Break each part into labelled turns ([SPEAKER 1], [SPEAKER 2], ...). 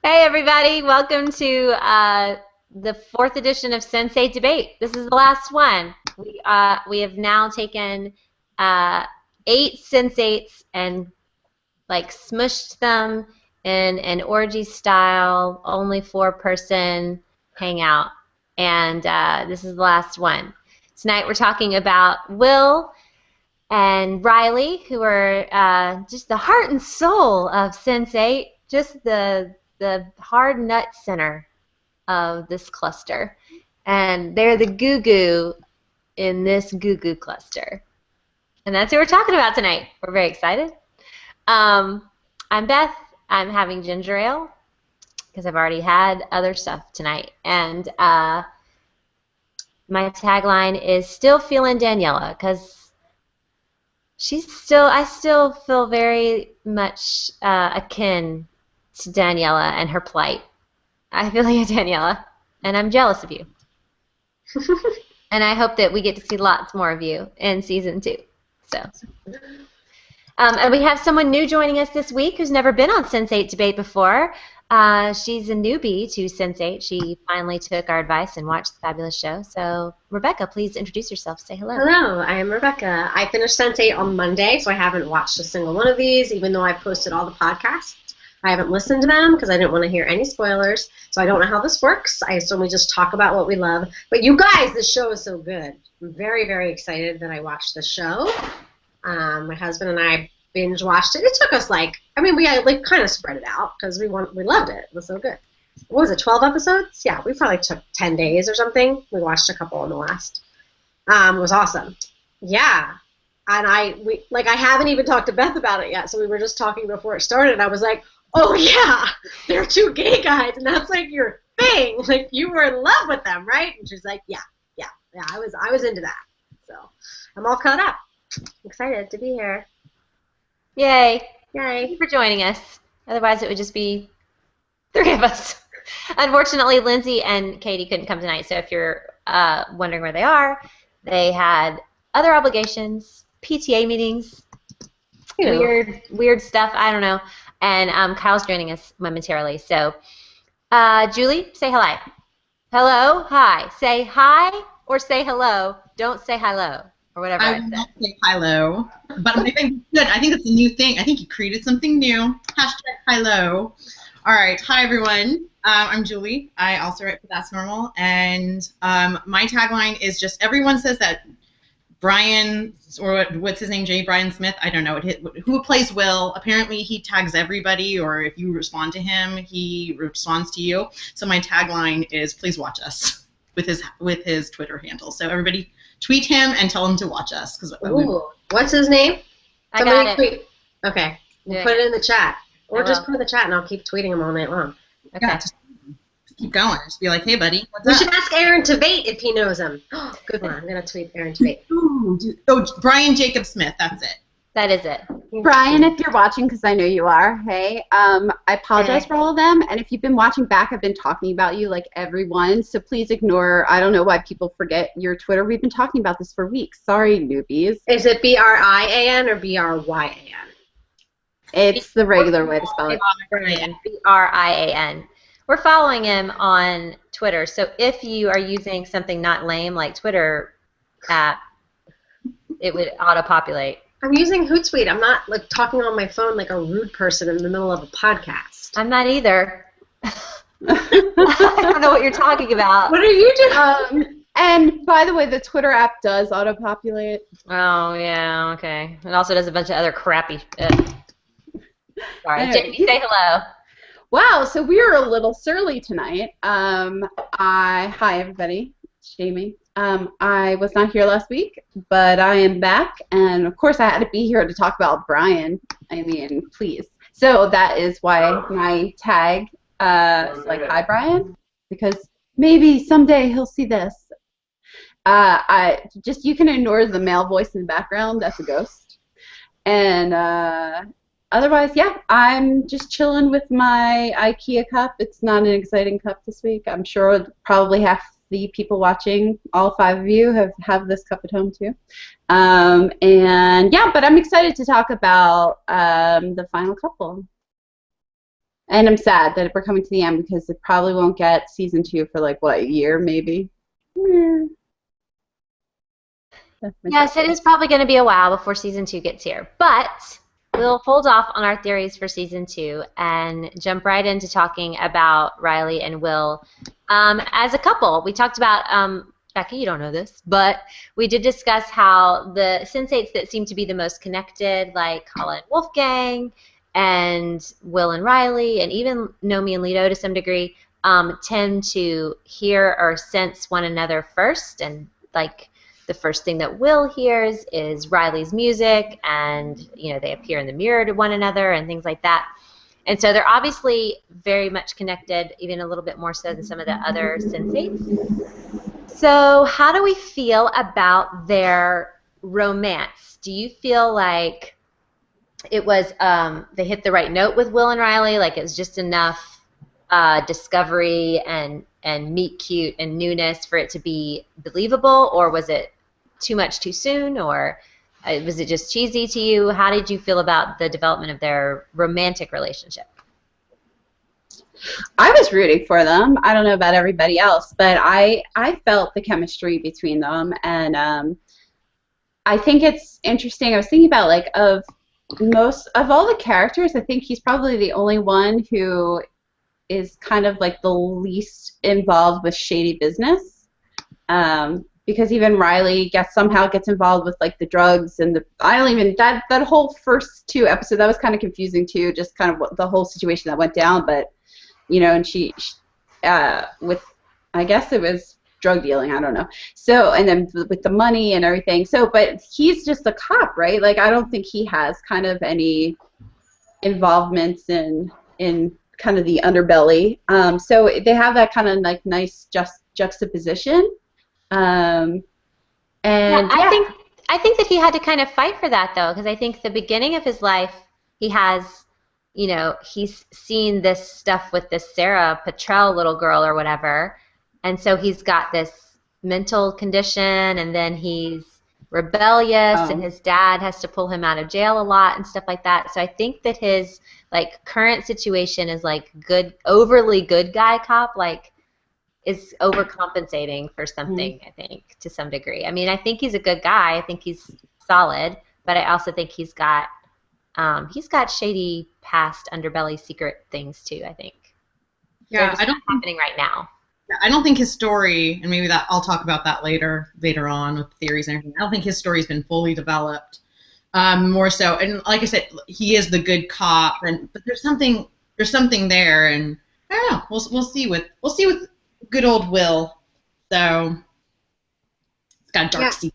[SPEAKER 1] Hey everybody, welcome to the fourth edition of Sensei Debate. This is the last one. We have now taken uh, 8 sensates and like smushed them in an orgy style, only 4-person hangout, and this is the last one. Tonight we're talking about Will and Riley, who are just the heart and soul of Sense8, just the hard nut center of this cluster. And they're the goo-goo in this goo-goo cluster. And that's what we're talking about tonight. We're very excited. I'm Beth. I'm having ginger ale because I've already had other stuff tonight. And my tagline is still feeling Daniela because I still feel very much akin to Daniela and her plight. I feel like a Daniela, and I'm jealous of you. And I hope that we get to see lots more of you in season 2. So, and we have someone new joining us this week who's never been on Sense8 Debate before. She's a newbie to Sense8. She finally took our advice and watched the fabulous show. So, Rebecca, please introduce yourself. Say hello.
[SPEAKER 2] Hello, I am Rebecca. I finished Sense8 on Monday, so I haven't watched a single one of these, even though I posted all the podcasts. I haven't listened to them because I didn't want to hear any spoilers, so I don't know how this works. I assume we just talk about what we love. But you guys, this show is so good. I'm very, very excited that I watched the show. My husband and I binge watched it. It took us we kind of spread it out because we loved it. It was so good. What was it, 12 episodes? Yeah, we probably took 10 days or something. We watched a couple in the last. It was awesome. Yeah. And I haven't even talked to Beth about it yet, so we were just talking before it started, and I was like, oh yeah, they're 2 gay guys, and that's like your thing. Like, you were in love with them, right? And she's like, yeah, I was into that. So I'm all caught up. Excited to be here.
[SPEAKER 1] Yay.
[SPEAKER 2] Yay.
[SPEAKER 1] Thank you for joining us. Otherwise, it would just be 3 of us. Unfortunately, Lindsay and Katie couldn't come tonight, so if you're wondering where they are, they had other obligations, PTA meetings, weird stuff, I don't know. And Kyle's joining us momentarily. So, Julie, say hello. Hello, hi. Say hi or say hello. Don't say hello or whatever I
[SPEAKER 3] will not say hello, but I think good. I think it's a new thing. I think you created something new. Hashtag hello. All right. Hi, everyone. I'm Julie. I also write for That's Normal. And my tagline is just everyone says that Brian, or what's his name, J. Brian Smith, I don't know, who plays Will, apparently he tags everybody, or if you respond to him, he responds to you. So my tagline is, please watch us, with his Twitter handle. So everybody tweet him and tell him to watch us.
[SPEAKER 2] What's his name?
[SPEAKER 1] I got it.
[SPEAKER 2] Tweet. Okay, we'll put it in the chat. Or just put it in the chat and I'll keep tweeting him all night long.
[SPEAKER 1] Okay.
[SPEAKER 3] Yeah, just keep going. Just be like, hey, buddy, what's
[SPEAKER 2] we
[SPEAKER 3] up?
[SPEAKER 2] should ask Aaron Tveit if he knows him. Good one. I'm going to tweet Aaron Tveit.
[SPEAKER 3] Oh, Brian Jacob Smith. That's it.
[SPEAKER 1] That is it.
[SPEAKER 4] Brian, if you're watching, because I know you are, hey, I apologize for all of them, and if you've been watching back, I've been talking about you like everyone, so please ignore, I don't know why people forget your Twitter. We've been talking about this for weeks. Sorry, newbies.
[SPEAKER 2] Is it Brian or Bryan?
[SPEAKER 4] It's the regular way to spell it.
[SPEAKER 1] Brian. We're following him on Twitter, so if you are using something not lame like Twitter app, it would auto-populate.
[SPEAKER 2] I'm using Hootsuite. I'm not talking on my phone like a rude person in the middle of a podcast.
[SPEAKER 1] I'm not either. I don't know what you're talking about.
[SPEAKER 2] What are you doing?
[SPEAKER 4] And by the way, the Twitter app does auto-populate.
[SPEAKER 1] Oh, yeah, okay. It also does a bunch of other crappy Sorry,
[SPEAKER 4] Anyway,
[SPEAKER 1] Jamie, say hello.
[SPEAKER 4] Wow, so we are a little surly tonight. Hi, everybody. It's Jamie. I was not here last week, but I am back, and of course I had to be here to talk about Brian. I mean, please. So that is why my tag is like, hi, Brian, because maybe someday he'll see this. You can ignore the male voice in the background. That's a ghost. And otherwise, yeah, I'm just chilling with my IKEA cup. It's not an exciting cup this week. I'm sure probably half the people watching, all 5 of you, have this cup at home too. And yeah, but I'm excited to talk about the final couple. And I'm sad that we're coming to the end because it probably won't get season 2 for like, what, a year maybe?
[SPEAKER 1] Yes, it is probably going to be a while before season 2 gets here. But we'll hold off on our theories for season 2 and jump right into talking about Riley and Will as a couple. We talked about, Becky, you don't know this, but we did discuss how the sensates that seem to be the most connected, like Colin Wolfgang and Will and Riley, and even Nomi and Leto to some degree, tend to hear or sense one another first. And like the first thing that Will hears is Riley's music, and they appear in the mirror to one another and things like that. And so they're obviously very much connected, even a little bit more so than some of the other sensates. So how do we feel about their romance? Do you feel like it was they hit the right note with Will and Riley, like it was just enough discovery and meet cute and newness for it to be believable, or was it too much too soon, or was it just cheesy to you? How did you feel about the development of their romantic relationship?
[SPEAKER 4] I was rooting for them. I don't know about everybody else, but I felt the chemistry between them, and I think it's interesting. I was thinking about, like, of all the characters, I think he's probably the only one who is kind of like the least involved with shady business. Because even Riley somehow gets involved with like the drugs and that whole first 2 episodes, that was kind of confusing too, just kind of the whole situation that went down. But and she with, I guess it was drug dealing, I don't know. So, and then with the money and everything. So, but he's just a cop, right? Like, I don't think he has kind of any involvements in kind of the underbelly. So they have that kind of like nice juxtaposition. I
[SPEAKER 1] think that he had to kind of fight for that, though, because I think the beginning of his life, he has, he's seen this stuff with this Sarah Petrel little girl or whatever, and so he's got this mental condition, and then he's rebellious, and his dad has to pull him out of jail a lot and stuff like that. So I think that his like current situation is like overly good guy cop, like, is overcompensating for something, I think, to some degree. I mean, I think he's a good guy. I think he's solid, but I also think he's got shady past underbelly secret things too, I think.
[SPEAKER 3] Yeah, I don't
[SPEAKER 1] happening right now.
[SPEAKER 3] I don't think his story, and maybe that I'll talk about that later on with theories and everything. I don't think his story's been fully developed. More so, and like I said, he is the good cop, but there's something there, and I don't know. We'll see with good old Will. So it's got a dark secret.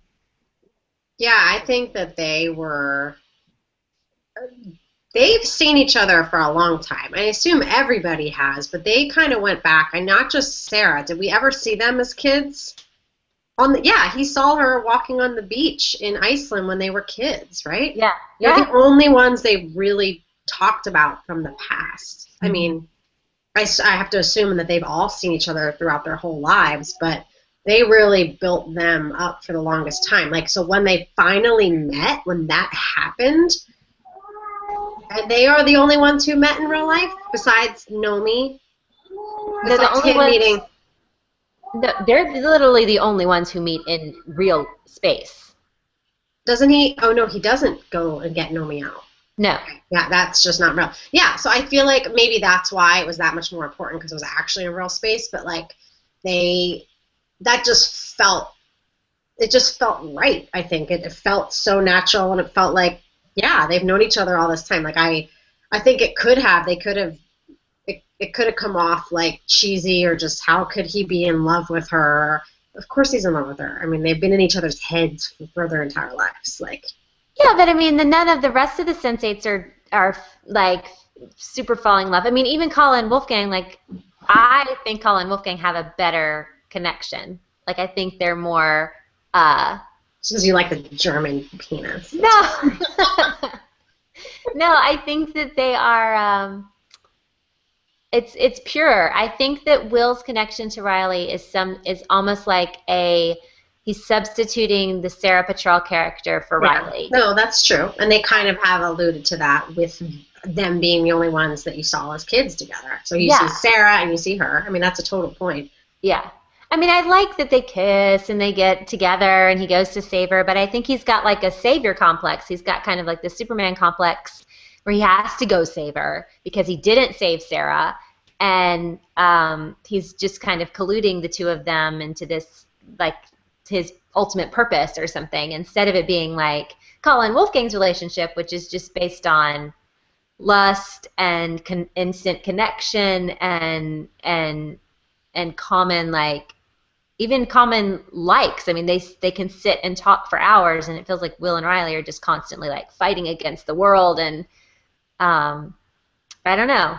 [SPEAKER 2] Yeah, I think that they've seen each other for a long time. I assume everybody has, but they kind of went back, and not just Sarah. Did we ever see them as kids? He saw her walking on the beach in Iceland when they were kids, right?
[SPEAKER 1] Yeah.
[SPEAKER 2] They're the only ones they really talked about from the past. I mean, I have to assume that they've all seen each other throughout their whole lives, but they really built them up for the longest time. Like, so when they finally met, when that happened, and they are the only ones who met in real life, besides Nomi.
[SPEAKER 1] They're the only ones. They're literally the only ones who meet in real space.
[SPEAKER 2] Doesn't he? Oh, no, he doesn't go and get Nomi out.
[SPEAKER 1] No.
[SPEAKER 2] Yeah, that's just not real. Yeah, so I feel like maybe that's why it was that much more important, because it was actually in real space, but like that just felt right, I think. It felt so natural, and it felt like, yeah, they've known each other all this time. Like, I think it could have come off like cheesy, or just how could he be in love with her? Of course he's in love with her. I mean, they've been in each other's heads for their entire lives. Like,
[SPEAKER 1] yeah, but I mean, none of the rest of the sensates are like super falling in love. I mean, even Colin Wolfgang, like, I think Colin Wolfgang have a better connection. Like, I think they're more
[SPEAKER 2] because you like the German penis.
[SPEAKER 1] No. No, I think that they are it's pure. I think that Will's connection to Riley is almost like he's substituting the Sarah Petrel character for Riley.
[SPEAKER 2] No, that's true. And they kind of have alluded to that with them being the only ones that you saw as kids together. So you
[SPEAKER 1] Yeah.
[SPEAKER 2] see Sarah and you see her. I mean, that's a total point.
[SPEAKER 1] Yeah. I mean, I like that they kiss and they get together and he goes to save her, but I think he's got like a savior complex. He's got kind of like the Superman complex where he has to go save her because he didn't save Sarah. And he's just kind of colluding the two of them into this, like, his ultimate purpose or something, instead of it being like Colin Wolfgang's relationship, which is just based on lust and instant connection and common, like, even common likes. I mean, they can sit and talk for hours, and it feels like Will and Riley are just constantly like fighting against the world, and I don't know.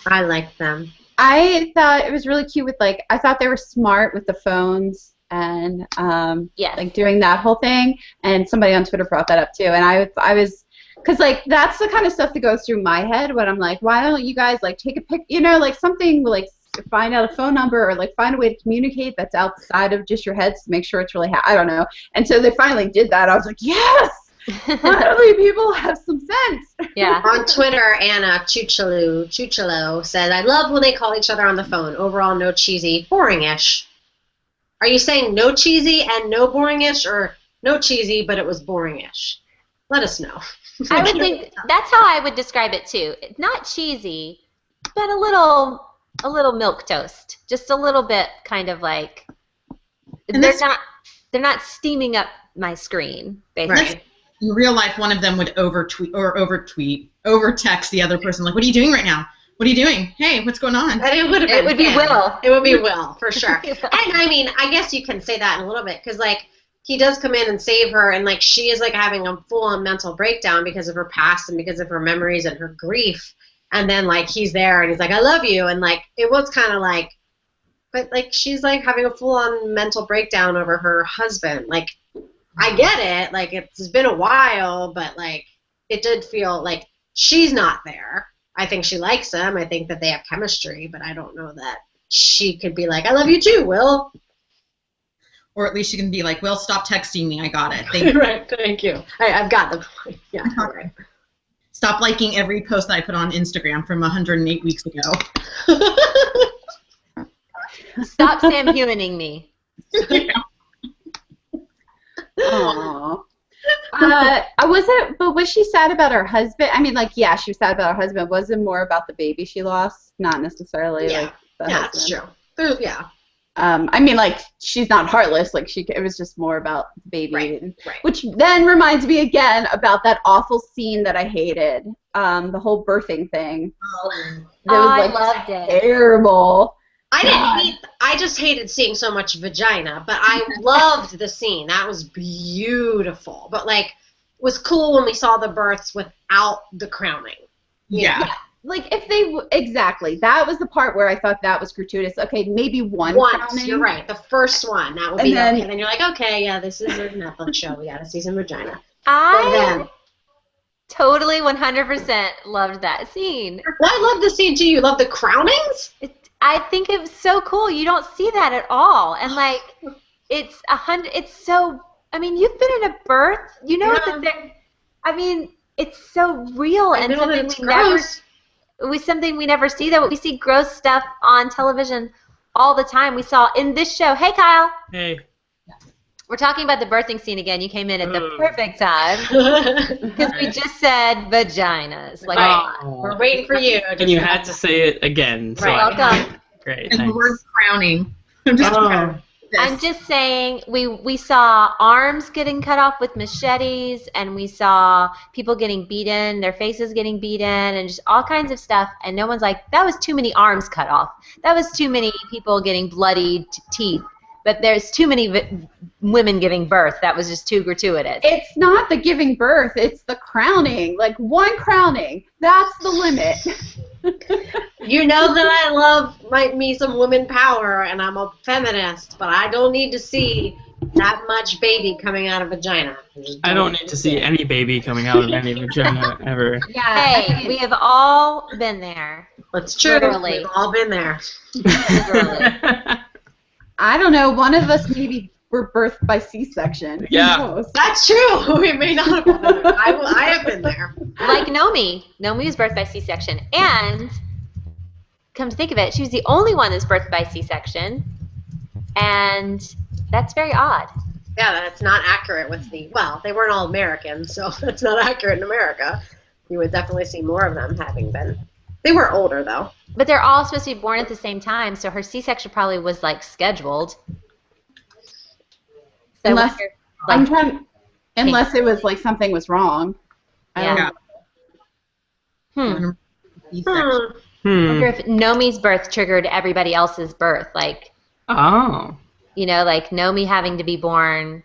[SPEAKER 2] I like them.
[SPEAKER 4] I thought it was really cute with, like, I thought they were smart with the phones and
[SPEAKER 1] Yes.
[SPEAKER 4] like doing that whole thing. And somebody on Twitter brought that up too. And I was, because like that's the kind of stuff that goes through my head when I'm like, why don't you guys like take a pic, you know, like something like find out a phone number or like find a way to communicate that's outside of just your heads to make sure it's really, I don't know. And so they finally did that. I was like, yes. Finally, people have some sense.
[SPEAKER 1] Yeah.
[SPEAKER 2] On Twitter, Anna Chuchalo said, I love when they call each other on the phone. Overall, no cheesy, boring-ish. Are you saying no cheesy and no boring-ish, or no cheesy, but it was boring-ish? Let us know.
[SPEAKER 1] I would think that's how I would describe it too. It's not cheesy, but a little milquetoast. Just a little bit kind of like
[SPEAKER 3] And
[SPEAKER 1] they're not steaming up my screen, basically.
[SPEAKER 2] Right.
[SPEAKER 3] In real life, one of them would over-text the other person, like, what are you doing right now? What are you doing? Hey, what's going on?
[SPEAKER 2] And it would
[SPEAKER 1] be Will.
[SPEAKER 2] It would be Will, for sure. And I mean, I guess you can say that in a little bit, because like he does come in and save her, and like she is like having a full-on mental breakdown because of her past and because of her memories and her grief. And then like he's there and he's like, I love you, and like it was kind of like, but like she's like having a full-on mental breakdown over her husband. Like I get it, like it's been a while, but like it did feel like she's not there. I think she likes him. I think that they have chemistry, but I don't know that she could be like, I love you too, Will.
[SPEAKER 3] Or at least she can be like, Will, stop texting me. I got it. Thank you.
[SPEAKER 2] Right, thank you. I've got the point. Yeah, all right.
[SPEAKER 3] Stop liking every post that I put on Instagram from 108 weeks ago.
[SPEAKER 1] Stop Sam Hewining me.
[SPEAKER 4] Aww. Was she sad about her husband? I mean, like, yeah, she was sad about her husband. Was it more about the baby she lost? Not necessarily
[SPEAKER 2] Yeah.
[SPEAKER 4] like the
[SPEAKER 2] Yeah,
[SPEAKER 4] husband.
[SPEAKER 2] that's true. Yeah.
[SPEAKER 4] I mean, like, she's not heartless. Like, it was just more about the baby.
[SPEAKER 2] Right,
[SPEAKER 4] And-
[SPEAKER 2] right.
[SPEAKER 4] Which then reminds me again about that awful scene that I hated. The whole birthing thing. That was,
[SPEAKER 1] I
[SPEAKER 4] like,
[SPEAKER 1] loved it.
[SPEAKER 4] terrible.
[SPEAKER 2] I just hated seeing so much vagina, but I loved the scene. That was beautiful. But like, it was cool when we saw the births without the crowning.
[SPEAKER 3] Yeah.
[SPEAKER 4] Like, if they exactly, that was the part where I thought that was gratuitous. Okay, maybe once, crowning.
[SPEAKER 2] You're right. The first one, that would
[SPEAKER 4] And
[SPEAKER 2] be
[SPEAKER 4] then-
[SPEAKER 2] okay. And then you're like, okay, yeah, this is a Netflix show. We got to see some vagina.
[SPEAKER 1] I
[SPEAKER 2] then-
[SPEAKER 1] totally 100% loved that scene.
[SPEAKER 2] Well, I love the scene too. You love the crownings?
[SPEAKER 1] I think it was so cool. You don't see that at all, and like, it's so. I mean, you've been in a birth. You know
[SPEAKER 2] Yeah.
[SPEAKER 1] that they're. I mean, it's so real
[SPEAKER 2] I
[SPEAKER 1] and
[SPEAKER 2] know that
[SPEAKER 1] something
[SPEAKER 2] it's
[SPEAKER 1] we never.
[SPEAKER 2] gross.
[SPEAKER 1] Something we never see though. We see gross stuff on television all the time. We saw in this show. Hey, Kyle.
[SPEAKER 5] Hey.
[SPEAKER 1] We're talking about the birthing scene again. You came in at the perfect time because we just said vaginas. Like,
[SPEAKER 2] Right. We're waiting for you.
[SPEAKER 5] And you had to say it again. So
[SPEAKER 2] Right.
[SPEAKER 1] welcome.
[SPEAKER 5] Great.
[SPEAKER 3] And the
[SPEAKER 5] Thanks.
[SPEAKER 3] word crowning. I'm just
[SPEAKER 5] Oh.
[SPEAKER 1] I'm just saying we saw arms getting cut off with machetes, and we saw people getting beaten, their faces getting beaten, and just all kinds of stuff. And no one's like, that was too many arms cut off. That was too many people getting bloodied teeth. But there's too many women giving birth. That was just too gratuitous.
[SPEAKER 4] It's not the giving birth, it's the crowning. Like, one crowning. That's the limit.
[SPEAKER 2] You know that I love me some women power, and I'm a feminist, but I don't need to see that much baby coming out of vagina.
[SPEAKER 5] I don't need to see any baby coming out of any vagina ever.
[SPEAKER 1] Hey, we have all been there.
[SPEAKER 2] That's true.
[SPEAKER 1] Literally.
[SPEAKER 2] We've all been there.
[SPEAKER 1] Literally.
[SPEAKER 4] I don't know, one of us maybe were birthed by C-section. Who
[SPEAKER 5] Yeah.
[SPEAKER 4] knows?
[SPEAKER 2] That's true. We may not have been there. I have been there.
[SPEAKER 1] Like Nomi. Nomi was birthed by C-section. And, come to think of it, she was the only one that's birthed by C-section. And that's very odd.
[SPEAKER 2] Yeah, that's not accurate with well, they weren't all Americans, so that's not accurate in America. You would definitely see more of them having been. They were older, though.
[SPEAKER 1] But they're all supposed to be born at the same time, so her C-section probably was, like, scheduled. So
[SPEAKER 4] Unless-
[SPEAKER 1] I wonder,
[SPEAKER 4] I'm
[SPEAKER 1] like,
[SPEAKER 4] trying, unless it was like something was wrong. I don't
[SPEAKER 1] Yeah.
[SPEAKER 4] know.
[SPEAKER 3] C-section.
[SPEAKER 1] I wonder if Nomi's birth triggered everybody else's birth. Like,
[SPEAKER 5] Oh.
[SPEAKER 1] you know, like Nomi having to be born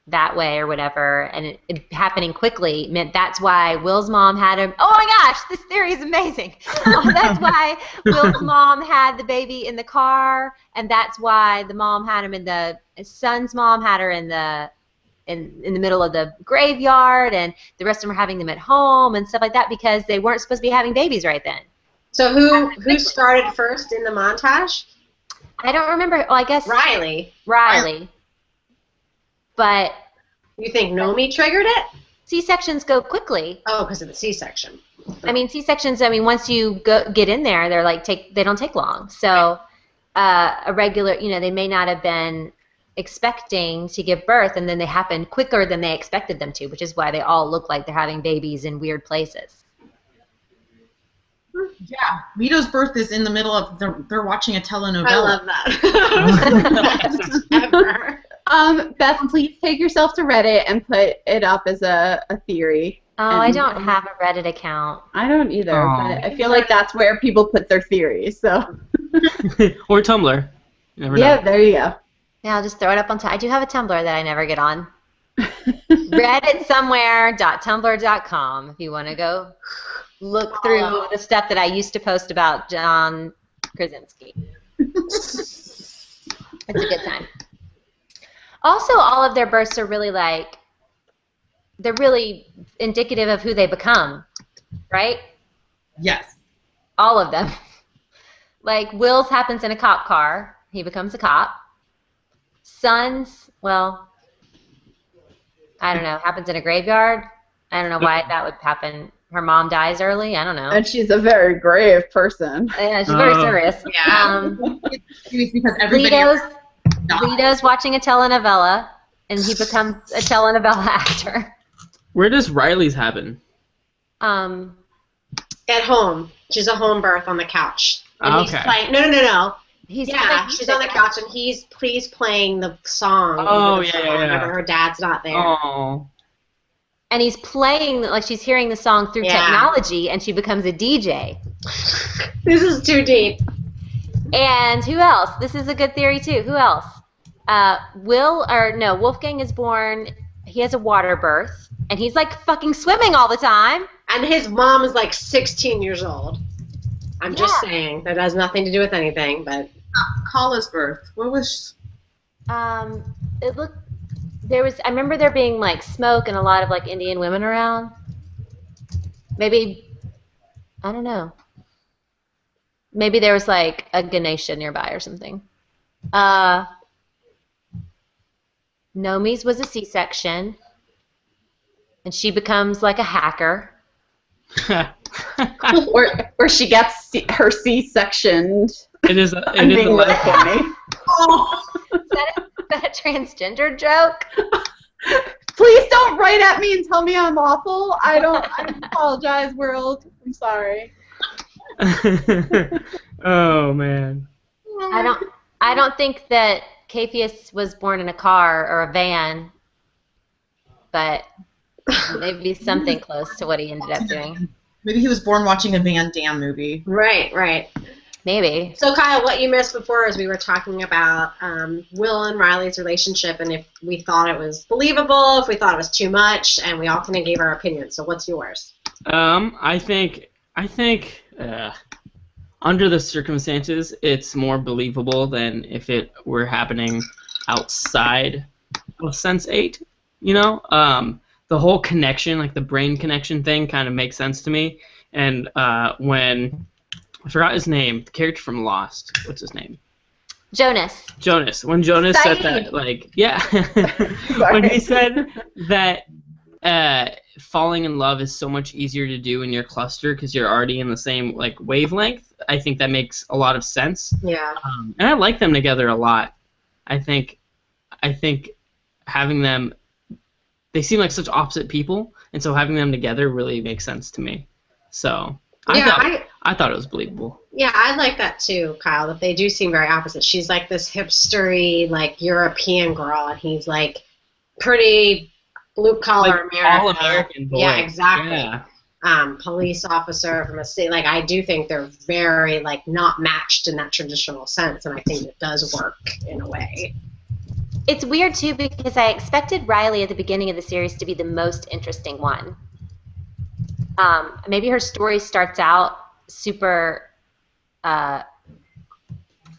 [SPEAKER 1] that way or whatever, and it happening quickly meant that's why Will's mom had him. Oh my gosh, this theory is amazing. That's why Will's mom had the baby in the car, and that's why the mom had him in the his son's mom had her in the middle of the graveyard, and the rest of them were having them at home and stuff like that because they weren't supposed to be having babies right then.
[SPEAKER 2] So who started first in the montage?
[SPEAKER 1] I don't remember. Well, I guess
[SPEAKER 2] Riley.
[SPEAKER 1] Riley. But
[SPEAKER 2] You think Nomi triggered it?
[SPEAKER 1] C-sections go quickly.
[SPEAKER 2] Oh, because of the C-section.
[SPEAKER 1] I mean, C-sections. I mean, once you get in there, they're like they don't take long. So a regular, you know, they may not have been expecting to give birth, and then they happen quicker than they expected them to, which is why they all look like they're having babies in weird places.
[SPEAKER 3] Yeah, Vito's birth is in the middle of they're watching a telenovela.
[SPEAKER 2] I love that. Ever.
[SPEAKER 4] Beth, please take yourself to Reddit and put it up as a theory.
[SPEAKER 1] Oh, I don't have a Reddit account.
[SPEAKER 4] I don't either,
[SPEAKER 5] Oh.
[SPEAKER 4] but I feel like that's where people put their theories. So
[SPEAKER 5] Or Tumblr. You never
[SPEAKER 4] yeah,
[SPEAKER 5] know.
[SPEAKER 4] there you go.
[SPEAKER 1] Yeah, I'll just throw it up on. I do have a Tumblr that I never get on. Redditsomewhere.tumblr.com if you want to go look through the stuff that I used to post about John Krasinski. It's a good time. Also, all of their births are really like, they're really indicative of who they become, right?
[SPEAKER 3] Yes.
[SPEAKER 1] All of them. Like, Will's happens in a cop car. He becomes a cop. Son's, well, I don't know, happens in a graveyard. I don't know why that would happen. Her mom dies early. I don't know.
[SPEAKER 4] And she's a very grave person.
[SPEAKER 1] Yeah, she's very
[SPEAKER 5] Oh.
[SPEAKER 1] serious.
[SPEAKER 2] Yeah.
[SPEAKER 3] It's because everybody
[SPEAKER 1] Lito's watching a telenovela, and he becomes a telenovela actor.
[SPEAKER 5] Where does Riley's happen?
[SPEAKER 2] At home. She's a home birth on the couch. And he's
[SPEAKER 5] Okay.
[SPEAKER 2] playing, no.
[SPEAKER 1] He's
[SPEAKER 2] Yeah, she's on the couch and he's playing the song.
[SPEAKER 5] Oh,
[SPEAKER 2] over the
[SPEAKER 5] yeah,
[SPEAKER 2] phone
[SPEAKER 5] yeah, yeah.
[SPEAKER 2] whenever her dad's not there.
[SPEAKER 5] Oh.
[SPEAKER 1] And he's playing, like she's hearing the song through
[SPEAKER 2] Yeah.
[SPEAKER 1] technology, and she becomes a DJ.
[SPEAKER 2] This is too deep.
[SPEAKER 1] And who else? This is a good theory too. Who else? Wolfgang is born. He has a water birth, and he's like fucking swimming all the time.
[SPEAKER 2] And his mom is like 16 years old. I'm just
[SPEAKER 1] Yeah.
[SPEAKER 2] saying. That has nothing to do with anything, but
[SPEAKER 3] Kala's birth. What was?
[SPEAKER 1] It looked. I remember there being like smoke and a lot of like Indian women around. Maybe, I don't know. Maybe there was like a Ganesha nearby or something. Nomi's was a C-section, and she becomes like a hacker.
[SPEAKER 4] Where she gets her C-sectioned.
[SPEAKER 5] It is.
[SPEAKER 4] I'm being a little funny.
[SPEAKER 3] Oh,
[SPEAKER 1] Is that a transgender joke?
[SPEAKER 4] Please don't write at me and tell me I'm awful. I apologize, world. I'm sorry.
[SPEAKER 5] Oh man.
[SPEAKER 1] I don't think that Capheus was born in a car or a van, but maybe something close to what he ended up doing.
[SPEAKER 3] maybe he was born watching a Van Damme movie.
[SPEAKER 2] right.
[SPEAKER 1] Maybe.
[SPEAKER 2] So Kyle, what you missed before is we were talking about Will and Riley's relationship, and if we thought it was believable, if we thought it was too much, and we all kind of gave our opinions. So what's yours?
[SPEAKER 5] I think under the circumstances, it's more believable than if it were happening outside of Sense8. You know, the whole connection, like the brain connection thing, kind of makes sense to me. And when I forgot his name, the character from Lost, what's his name?
[SPEAKER 1] Jonas.
[SPEAKER 5] Jonas. When Jonas said
[SPEAKER 4] Saeed.
[SPEAKER 5] that, like, yeah.
[SPEAKER 4] Sorry.
[SPEAKER 5] When he said that falling in love is so much easier to do in your cluster because you're already in the same like wavelength, I think that makes a lot of sense.
[SPEAKER 2] Yeah.
[SPEAKER 5] And I like them together a lot. I think having them, they seem like such opposite people, and so having them together really makes sense to me. So I thought it was believable.
[SPEAKER 2] Yeah, I like that too, Kyle, that they do seem very opposite. She's like this hipstery, like European girl, and he's like pretty blue-collar
[SPEAKER 5] Like, all-American boy.
[SPEAKER 2] Yeah, exactly.
[SPEAKER 5] Yeah.
[SPEAKER 2] Police officer from a city. Like, I do think they're very, like, not matched in that traditional sense, and I think it does work in a way.
[SPEAKER 1] It's weird too because I expected Riley at the beginning of the series to be the most interesting one. Maybe her story starts out super, I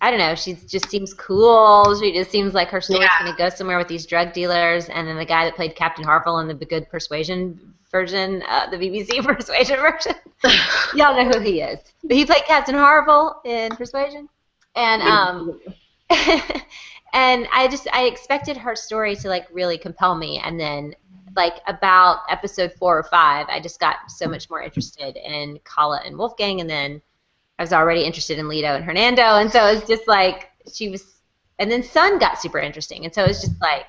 [SPEAKER 1] don't know, she just seems cool. She just seems like her story's going to go somewhere with these drug dealers, and then the guy that played Captain Harville in the Good Persuasion version, the BBC Persuasion version. Y'all know who he is. But he played Captain Harville in Persuasion. And and I expected her story to like really compel me, and then like about episode 4 or 5, I just got so much more interested in Kala and Wolfgang, and then I was already interested in Leto and Hernando, and so it was just like and then Sun got super interesting, and so it was just like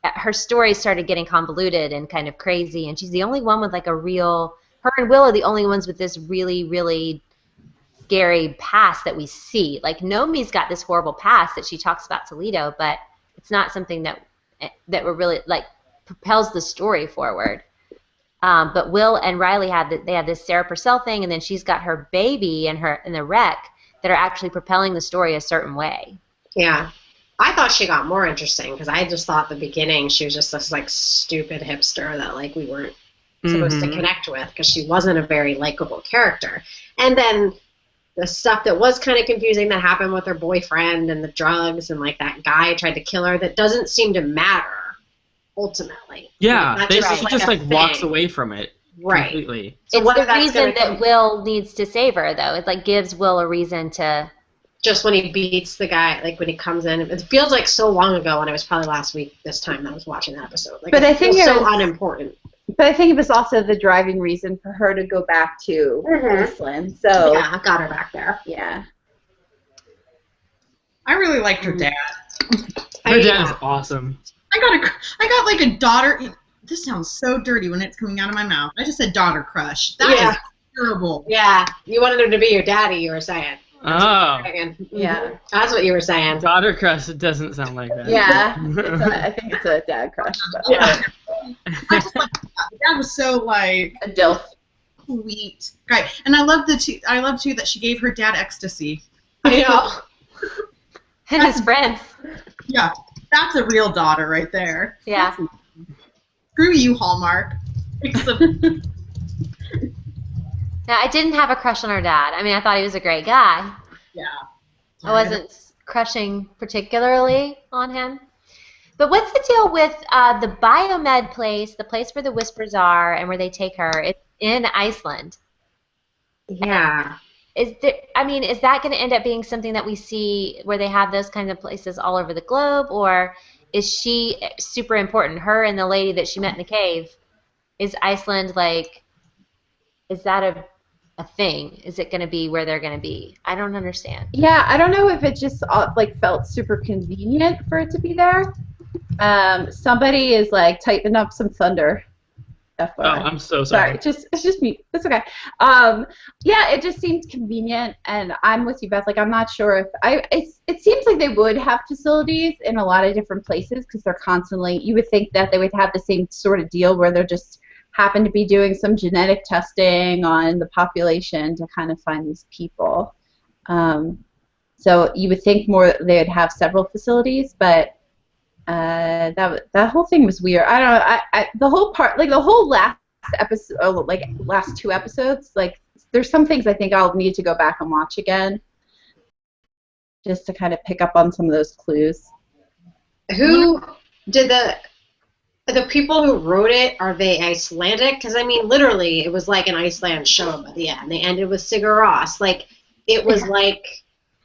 [SPEAKER 1] her story started getting convoluted and kind of crazy, and she's the only one with like her and Will are the only ones with this really, really scary past that we see. Like Nomi's got this horrible past that she talks about to Leto, but it's not something that we're really like propels the story forward. But Will and Riley had this Sarah Purcell thing, and then she's got her baby and the wreck that are actually propelling the story a certain way.
[SPEAKER 2] Yeah. I thought she got more interesting because I just thought at the beginning she was just this like stupid hipster that like we weren't supposed to connect with because she wasn't a very likable character. And then the stuff that was kind of confusing that happened with her boyfriend and the drugs and like that guy tried to kill her that doesn't seem to matter ultimately.
[SPEAKER 5] Yeah,
[SPEAKER 2] like,
[SPEAKER 5] she
[SPEAKER 2] right.
[SPEAKER 5] just like
[SPEAKER 2] thing.
[SPEAKER 5] walks away from it
[SPEAKER 2] right.
[SPEAKER 5] completely.
[SPEAKER 2] So
[SPEAKER 1] it's the reason that Will needs to save her, though. It like gives Will a reason to.
[SPEAKER 2] Just when he beats the guy, like when he comes in, it feels like so long ago, and it was probably last week this time that I was watching that episode. Like,
[SPEAKER 4] but I think
[SPEAKER 2] it
[SPEAKER 4] so
[SPEAKER 2] unimportant.
[SPEAKER 4] But I think it was also the driving reason for her to go back to Iceland. So
[SPEAKER 2] yeah, I got her back there.
[SPEAKER 4] Yeah.
[SPEAKER 3] I really liked her dad.
[SPEAKER 5] Her dad is awesome.
[SPEAKER 3] I got like a daughter. This sounds so dirty when it's coming out of my mouth. I just said daughter crush. That is terrible.
[SPEAKER 2] Yeah, you wanted him to be your daddy. You were saying.
[SPEAKER 5] Oh.
[SPEAKER 4] Yeah.
[SPEAKER 2] That's what you were saying.
[SPEAKER 5] Daughter crush. It doesn't sound like that.
[SPEAKER 4] Yeah. I think it's a dad crush. But
[SPEAKER 2] Yeah.
[SPEAKER 3] I just like that was so like
[SPEAKER 4] a dilf.
[SPEAKER 3] Sweet guy, and I love too that she gave her dad ecstasy.
[SPEAKER 2] I know.
[SPEAKER 1] And his friends.
[SPEAKER 3] Yeah, that's a real daughter right there.
[SPEAKER 1] Yeah.
[SPEAKER 3] Screw you, Hallmark.
[SPEAKER 1] Now, I didn't have a crush on her dad. I mean, I thought he was a great guy.
[SPEAKER 3] Yeah.
[SPEAKER 1] I wasn't crushing particularly on him. But what's the deal with the biomed place, the place where the Whispers are and where they take her? It's in Iceland.
[SPEAKER 2] Yeah.
[SPEAKER 1] Is that going to end up being something that we see where they have those kinds of places all over the globe, or is she super important? Her and the lady that she met in the cave. Is Iceland like? Is that a thing? Is it going to be where they're going to be? I don't understand.
[SPEAKER 4] Yeah, I don't know if it just like felt super convenient for it to be there. Somebody is like tightening up some thunder. FYI.
[SPEAKER 5] Oh, I'm so sorry.
[SPEAKER 4] It's just me. It's okay. Yeah, it just seems convenient, and I'm with you, Beth. Like, I'm not sure if it seems like they would have facilities in a lot of different places because they're constantly. You would think that they would have the same sort of deal where they're just happen to be doing some genetic testing on the population to kind of find these people. So you would think more they'd have several facilities, but. That whole thing was weird. I don't know. The whole part, like the whole last episode, like last 2 episodes, like there's some things I think I'll need to go back and watch again, just to kind of pick up on some of those clues.
[SPEAKER 2] Who did the people who wrote it? Are they Icelandic? Because I mean, literally, it was like an Iceland show by the end. They ended with Sigur Rós. Like it was like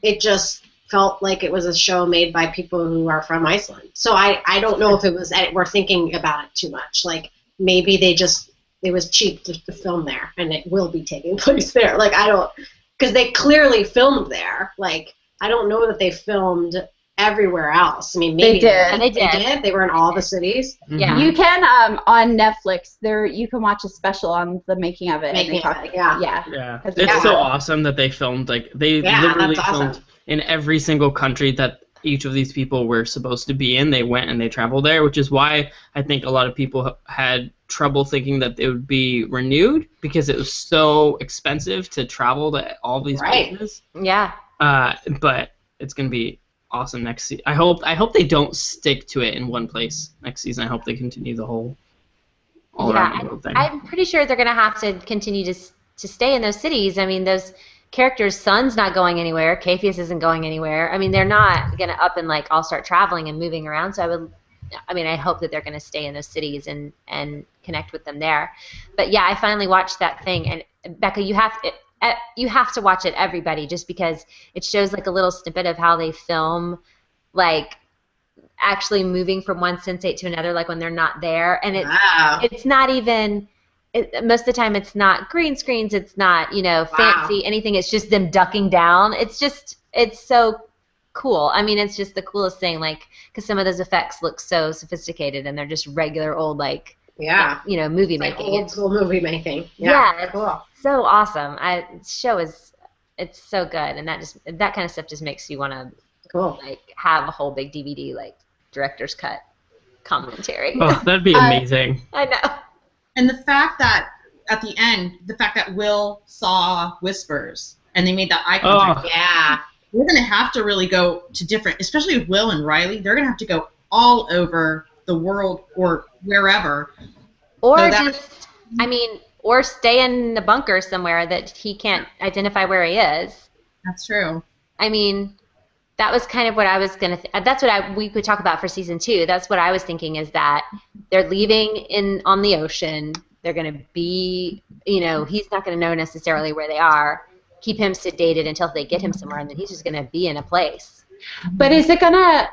[SPEAKER 2] it just felt like it was a show made by people who are from Iceland. So I don't know if it was we're thinking about it too much. Like maybe it was cheap to film there, and it will be taking place there. Like I don't, because they clearly filmed there. Like I don't know that they filmed everywhere else. I mean, maybe
[SPEAKER 4] They did.
[SPEAKER 1] They did.
[SPEAKER 2] They were in all the cities.
[SPEAKER 1] Yeah.
[SPEAKER 4] You can on Netflix you can watch a special on the making of it. and they
[SPEAKER 2] Making
[SPEAKER 4] talk-
[SPEAKER 2] of it, yeah.
[SPEAKER 4] Yeah.
[SPEAKER 5] Yeah,
[SPEAKER 4] That's
[SPEAKER 5] it's
[SPEAKER 4] really
[SPEAKER 5] so
[SPEAKER 4] cool.
[SPEAKER 5] awesome that they filmed they
[SPEAKER 2] Yeah,
[SPEAKER 5] literally
[SPEAKER 2] that's awesome.
[SPEAKER 5] filmed in every single country that each of these people were supposed to be in. They went and they traveled there, which is why I think a lot of people had trouble thinking that it would be renewed because it was so expensive to travel to all these
[SPEAKER 2] Right.
[SPEAKER 5] places.
[SPEAKER 1] Yeah.
[SPEAKER 5] But it's gonna be awesome next season. I hope they don't stick to it in one place next season. I hope they continue the whole all around the world thing.
[SPEAKER 1] I'm pretty sure they're going to have to continue to stay in those cities. I mean, those characters' son's not going anywhere. Capheus isn't going anywhere. I mean, they're not going to up and like all start traveling and moving around. So I hope that they're going to stay in those cities and connect with them there. But yeah, I finally watched that thing, and Becca, you have to watch it, everybody, just because it shows like a little snippet of how they film, like actually moving from one sensate to another, like when they're not there, and
[SPEAKER 2] Wow.
[SPEAKER 1] it's not even. Most of the time, it's not green screens. It's not fancy anything. It's just them ducking down. It's so cool. I mean, it's just the coolest thing. Like, because some of those effects look so sophisticated, and they're just regular old
[SPEAKER 2] Yeah.
[SPEAKER 1] movie
[SPEAKER 2] Like
[SPEAKER 1] making.
[SPEAKER 2] old school movie making.
[SPEAKER 1] Yeah, it's
[SPEAKER 2] Cool.
[SPEAKER 1] so awesome. It's so good, and that kind of stuff just makes you want to
[SPEAKER 2] Cool.
[SPEAKER 1] like have a whole big DVD like director's cut commentary.
[SPEAKER 5] Oh, that'd be amazing.
[SPEAKER 1] I know.
[SPEAKER 3] And the fact that at the end, the fact that Will saw Whispers and they made that eye contact,
[SPEAKER 2] Yeah.
[SPEAKER 3] we're going to have to really go to different, especially with Will and Riley, they're going to have to go all over the world or wherever.
[SPEAKER 1] Or
[SPEAKER 3] So that-
[SPEAKER 1] or stay in the bunker somewhere that he can't identify where he is.
[SPEAKER 3] That's true.
[SPEAKER 1] I mean, that was kind of what I was gonna. That's what we could talk about for season 2. That's what I was thinking, is that they're leaving on the ocean. They're gonna be, he's not gonna know necessarily where they are. Keep him sedated until they get him somewhere, and then he's just gonna be in a place.
[SPEAKER 4] But is it gonna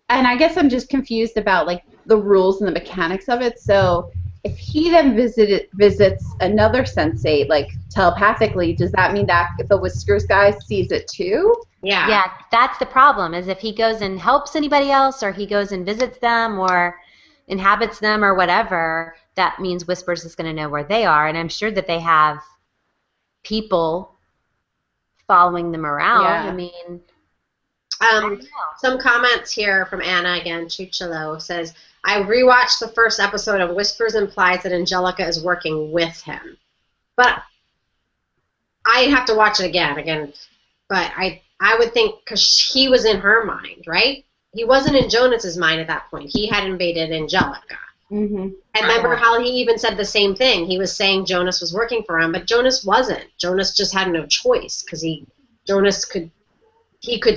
[SPEAKER 4] and I guess I'm just confused about like the rules and the mechanics of it. So if he then visits another sensate like telepathically, does that mean that the Whiskers guy sees it too?
[SPEAKER 2] Yeah.
[SPEAKER 1] Yeah, that's the problem. Is if he goes and helps anybody else, or he goes and visits them, or inhabits them, or whatever, that means Whispers is going to know where they are, and I'm sure that they have people following them around.
[SPEAKER 4] Yeah.
[SPEAKER 1] I mean, I don't know.
[SPEAKER 2] Some comments here from Anna again. Chuchelo says, I rewatched the first episode of Whispers implies that Angelica is working with him. But I have to watch it again. But I would think, because he was in her mind, right? He wasn't in Jonas's mind at that point. He had invaded Angelica.
[SPEAKER 4] Mm-hmm.
[SPEAKER 2] And remember how he even said the same thing. He was saying Jonas was working for him, but Jonas wasn't. Jonas just had no choice, because Jonas could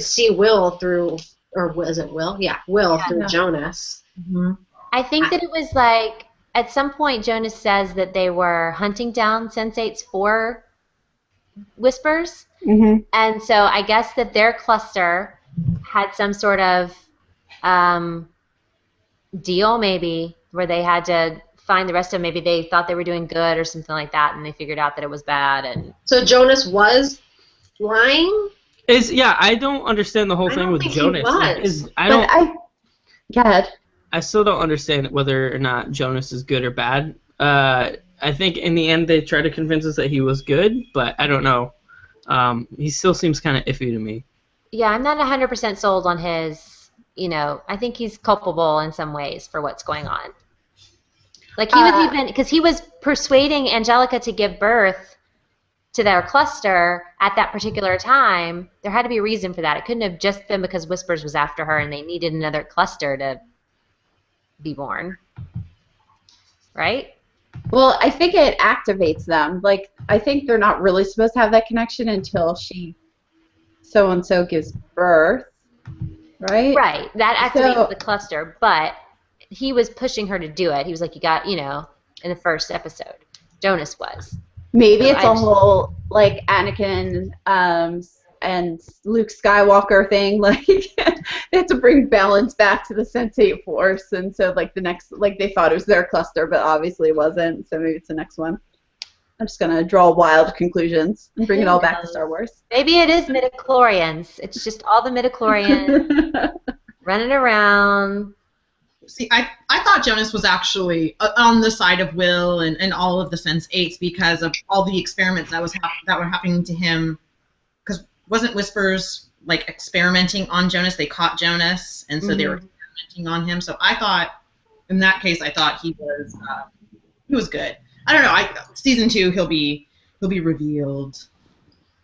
[SPEAKER 2] see Will through, or was it Will? Yeah, Will through
[SPEAKER 4] Yeah.
[SPEAKER 2] Jonas.
[SPEAKER 3] Mm-hmm.
[SPEAKER 1] I think that it was like, at some point Jonas says that they were hunting down sensates for Whispers.
[SPEAKER 4] Mm-hmm.
[SPEAKER 1] And so I guess that their cluster had some sort of deal, maybe, where they had to find the rest of them. Maybe they thought they were doing good or something like that, and they figured out that it was bad. And
[SPEAKER 2] So Jonas was lying?
[SPEAKER 5] I don't understand the whole
[SPEAKER 2] I
[SPEAKER 5] thing
[SPEAKER 2] don't
[SPEAKER 5] with
[SPEAKER 2] think he
[SPEAKER 5] Jonas.
[SPEAKER 2] was.
[SPEAKER 4] Go ahead.
[SPEAKER 5] I still don't understand whether or not Jonas is good or bad. I think in the end they try to convince us that he was good, but I don't know. He still seems kind of iffy to me.
[SPEAKER 1] yeah, I'm not 100% sold on his, I think he's culpable in some ways for what's going on. Like, he was even, because he was persuading Angelica to give birth to their cluster at that particular time. There had to be a reason for that. It couldn't have just been because Whispers was after her and they needed another cluster to be born. Right?
[SPEAKER 4] Well, I think it activates them. Like, I think they're not really supposed to have that connection until so-and-so gives birth, right?
[SPEAKER 1] Right. That activates
[SPEAKER 4] So-
[SPEAKER 1] the cluster, but he was pushing her to do it. He was like, you got, in the first episode. Jonas was.
[SPEAKER 4] Maybe
[SPEAKER 1] So
[SPEAKER 4] it's
[SPEAKER 1] I
[SPEAKER 4] a
[SPEAKER 1] just-
[SPEAKER 4] whole, like, Anakin and Luke Skywalker thing, like they had to bring balance back to the Sense8 Force, and so like the next, like they thought it was their cluster, but obviously it wasn't. So maybe it's the next one. I'm just gonna draw wild conclusions and bring it all back to Star Wars.
[SPEAKER 1] Maybe it is midichlorians. It's just all the midichlorians running around.
[SPEAKER 3] See, I thought Jonas was actually on the side of Will and all of the Sense8s because of all the experiments that were happening to him. Because wasn't Whispers like experimenting on Jonas? They caught Jonas, and so they were experimenting on him. So I thought, in that case, he was good. I don't know. Season 2, he'll be revealed.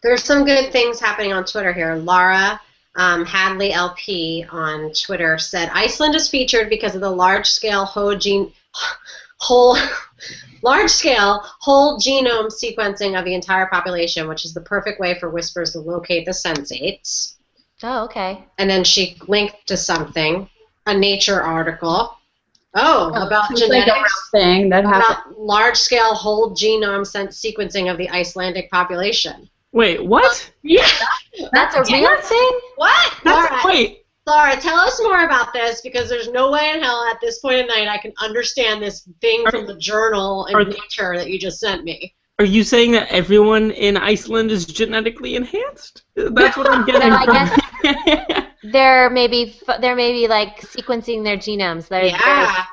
[SPEAKER 3] There's
[SPEAKER 2] some good things happening on Twitter here. Laura Hadley LP on Twitter said Iceland is featured because of the large-scale whole genome sequencing of the entire population, which is the perfect way for Whispers to locate the Sense8s.
[SPEAKER 1] Oh, okay.
[SPEAKER 2] And then she linked to something, a Nature article. About genetics,
[SPEAKER 4] thing that happened.
[SPEAKER 2] About large-scale whole genome sequencing of the Icelandic population.
[SPEAKER 5] Wait, what?
[SPEAKER 2] Yeah.
[SPEAKER 1] That's a real thing?
[SPEAKER 2] What?
[SPEAKER 1] Laura,
[SPEAKER 2] tell us more about this, because there's no way in hell at this point in night I can understand this thing from the journal in Nature that you just sent me.
[SPEAKER 5] Are you saying that everyone in Iceland is genetically enhanced? That's what I'm getting from
[SPEAKER 1] I guess they're maybe like sequencing their genomes.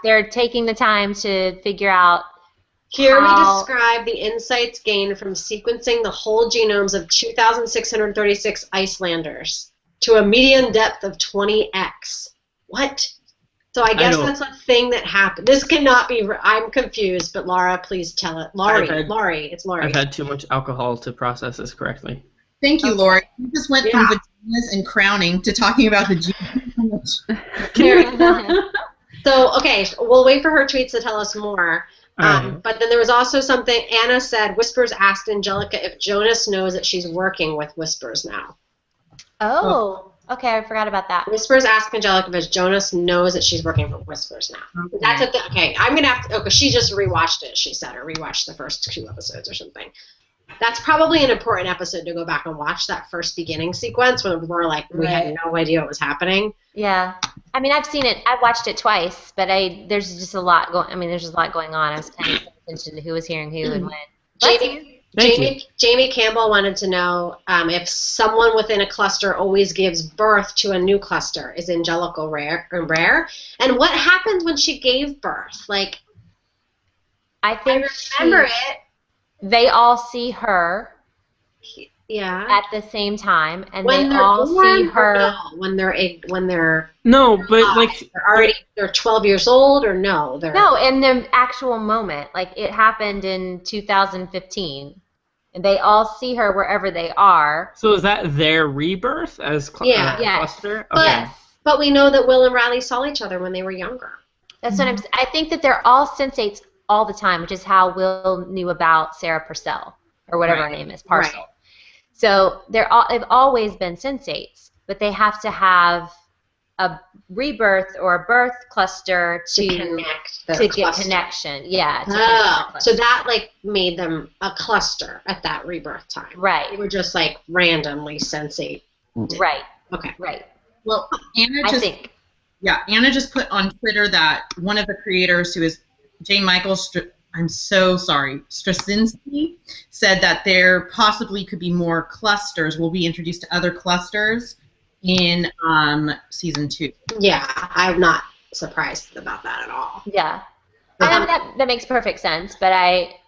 [SPEAKER 1] They're taking the time to figure out.
[SPEAKER 2] Hear me describe the insights gained from sequencing the whole genomes of 2,636 Icelanders to a median depth of 20x. What? So I guess that's a thing that happened. This cannot be. I'm confused, but Laura, please tell it. Laurie, it's Laurie.
[SPEAKER 5] I've had too much alcohol to process this correctly.
[SPEAKER 3] Thank you, Laurie. You just went from vaginas and crowning to talking about the genes.
[SPEAKER 2] So, okay, we'll wait for her tweets to tell us more. But then there was also something Anna said. Whispers asked Angelica if Jonas knows that she's working with Whispers now.
[SPEAKER 1] Oh, okay, I forgot about that.
[SPEAKER 2] Whispers asked Angelica if Jonas knows that she's working for Whispers now. Okay. That's a okay, I'm going to have to, because she just rewatched it, she said, or rewatched the first 2 episodes or something. That's probably an important episode to go back and watch, that first beginning sequence when we were like, we had no idea what was happening.
[SPEAKER 1] Yeah. I mean, I've watched it twice, but there's just a lot going on. I was kind of paying attention to who was hearing who and when.
[SPEAKER 2] Jamie Campbell wanted to know if someone within a cluster always gives birth to a new cluster. Is Angelica rare? And what happened when she gave birth? Like,
[SPEAKER 1] I remember it. They all see her at the same time, and
[SPEAKER 2] when
[SPEAKER 1] they all see her.
[SPEAKER 2] No, when they're
[SPEAKER 5] no, but like
[SPEAKER 2] they're 12 years old, or no?
[SPEAKER 1] No, in the actual moment, like it happened in 2015, and they all see her wherever they are.
[SPEAKER 5] So is that their rebirth as cluster?
[SPEAKER 1] Okay.
[SPEAKER 2] But we know that Will and Riley saw each other when they were younger.
[SPEAKER 1] That's what I'm saying. I think that they're all Sense8s all the time, which is how Will knew about Sarah Purcell, or whatever her name is, Parcel. Right. So they've always been Sense8s, but they have to have a rebirth or a birth cluster to get connection. Yeah.
[SPEAKER 2] So that like made them a cluster at that rebirth time.
[SPEAKER 1] Right.
[SPEAKER 2] They were just like randomly Sense8.
[SPEAKER 1] Right.
[SPEAKER 2] Okay.
[SPEAKER 1] Right.
[SPEAKER 3] Well, Anna just put on Twitter that one of the creators, who is Jane Michaels, I'm so sorry, Straczynski, said that there possibly could be more clusters. We'll be introduced to other clusters in season 2.
[SPEAKER 2] Yeah, I'm not surprised about that at all.
[SPEAKER 1] Yeah. I mean, that makes perfect sense, but I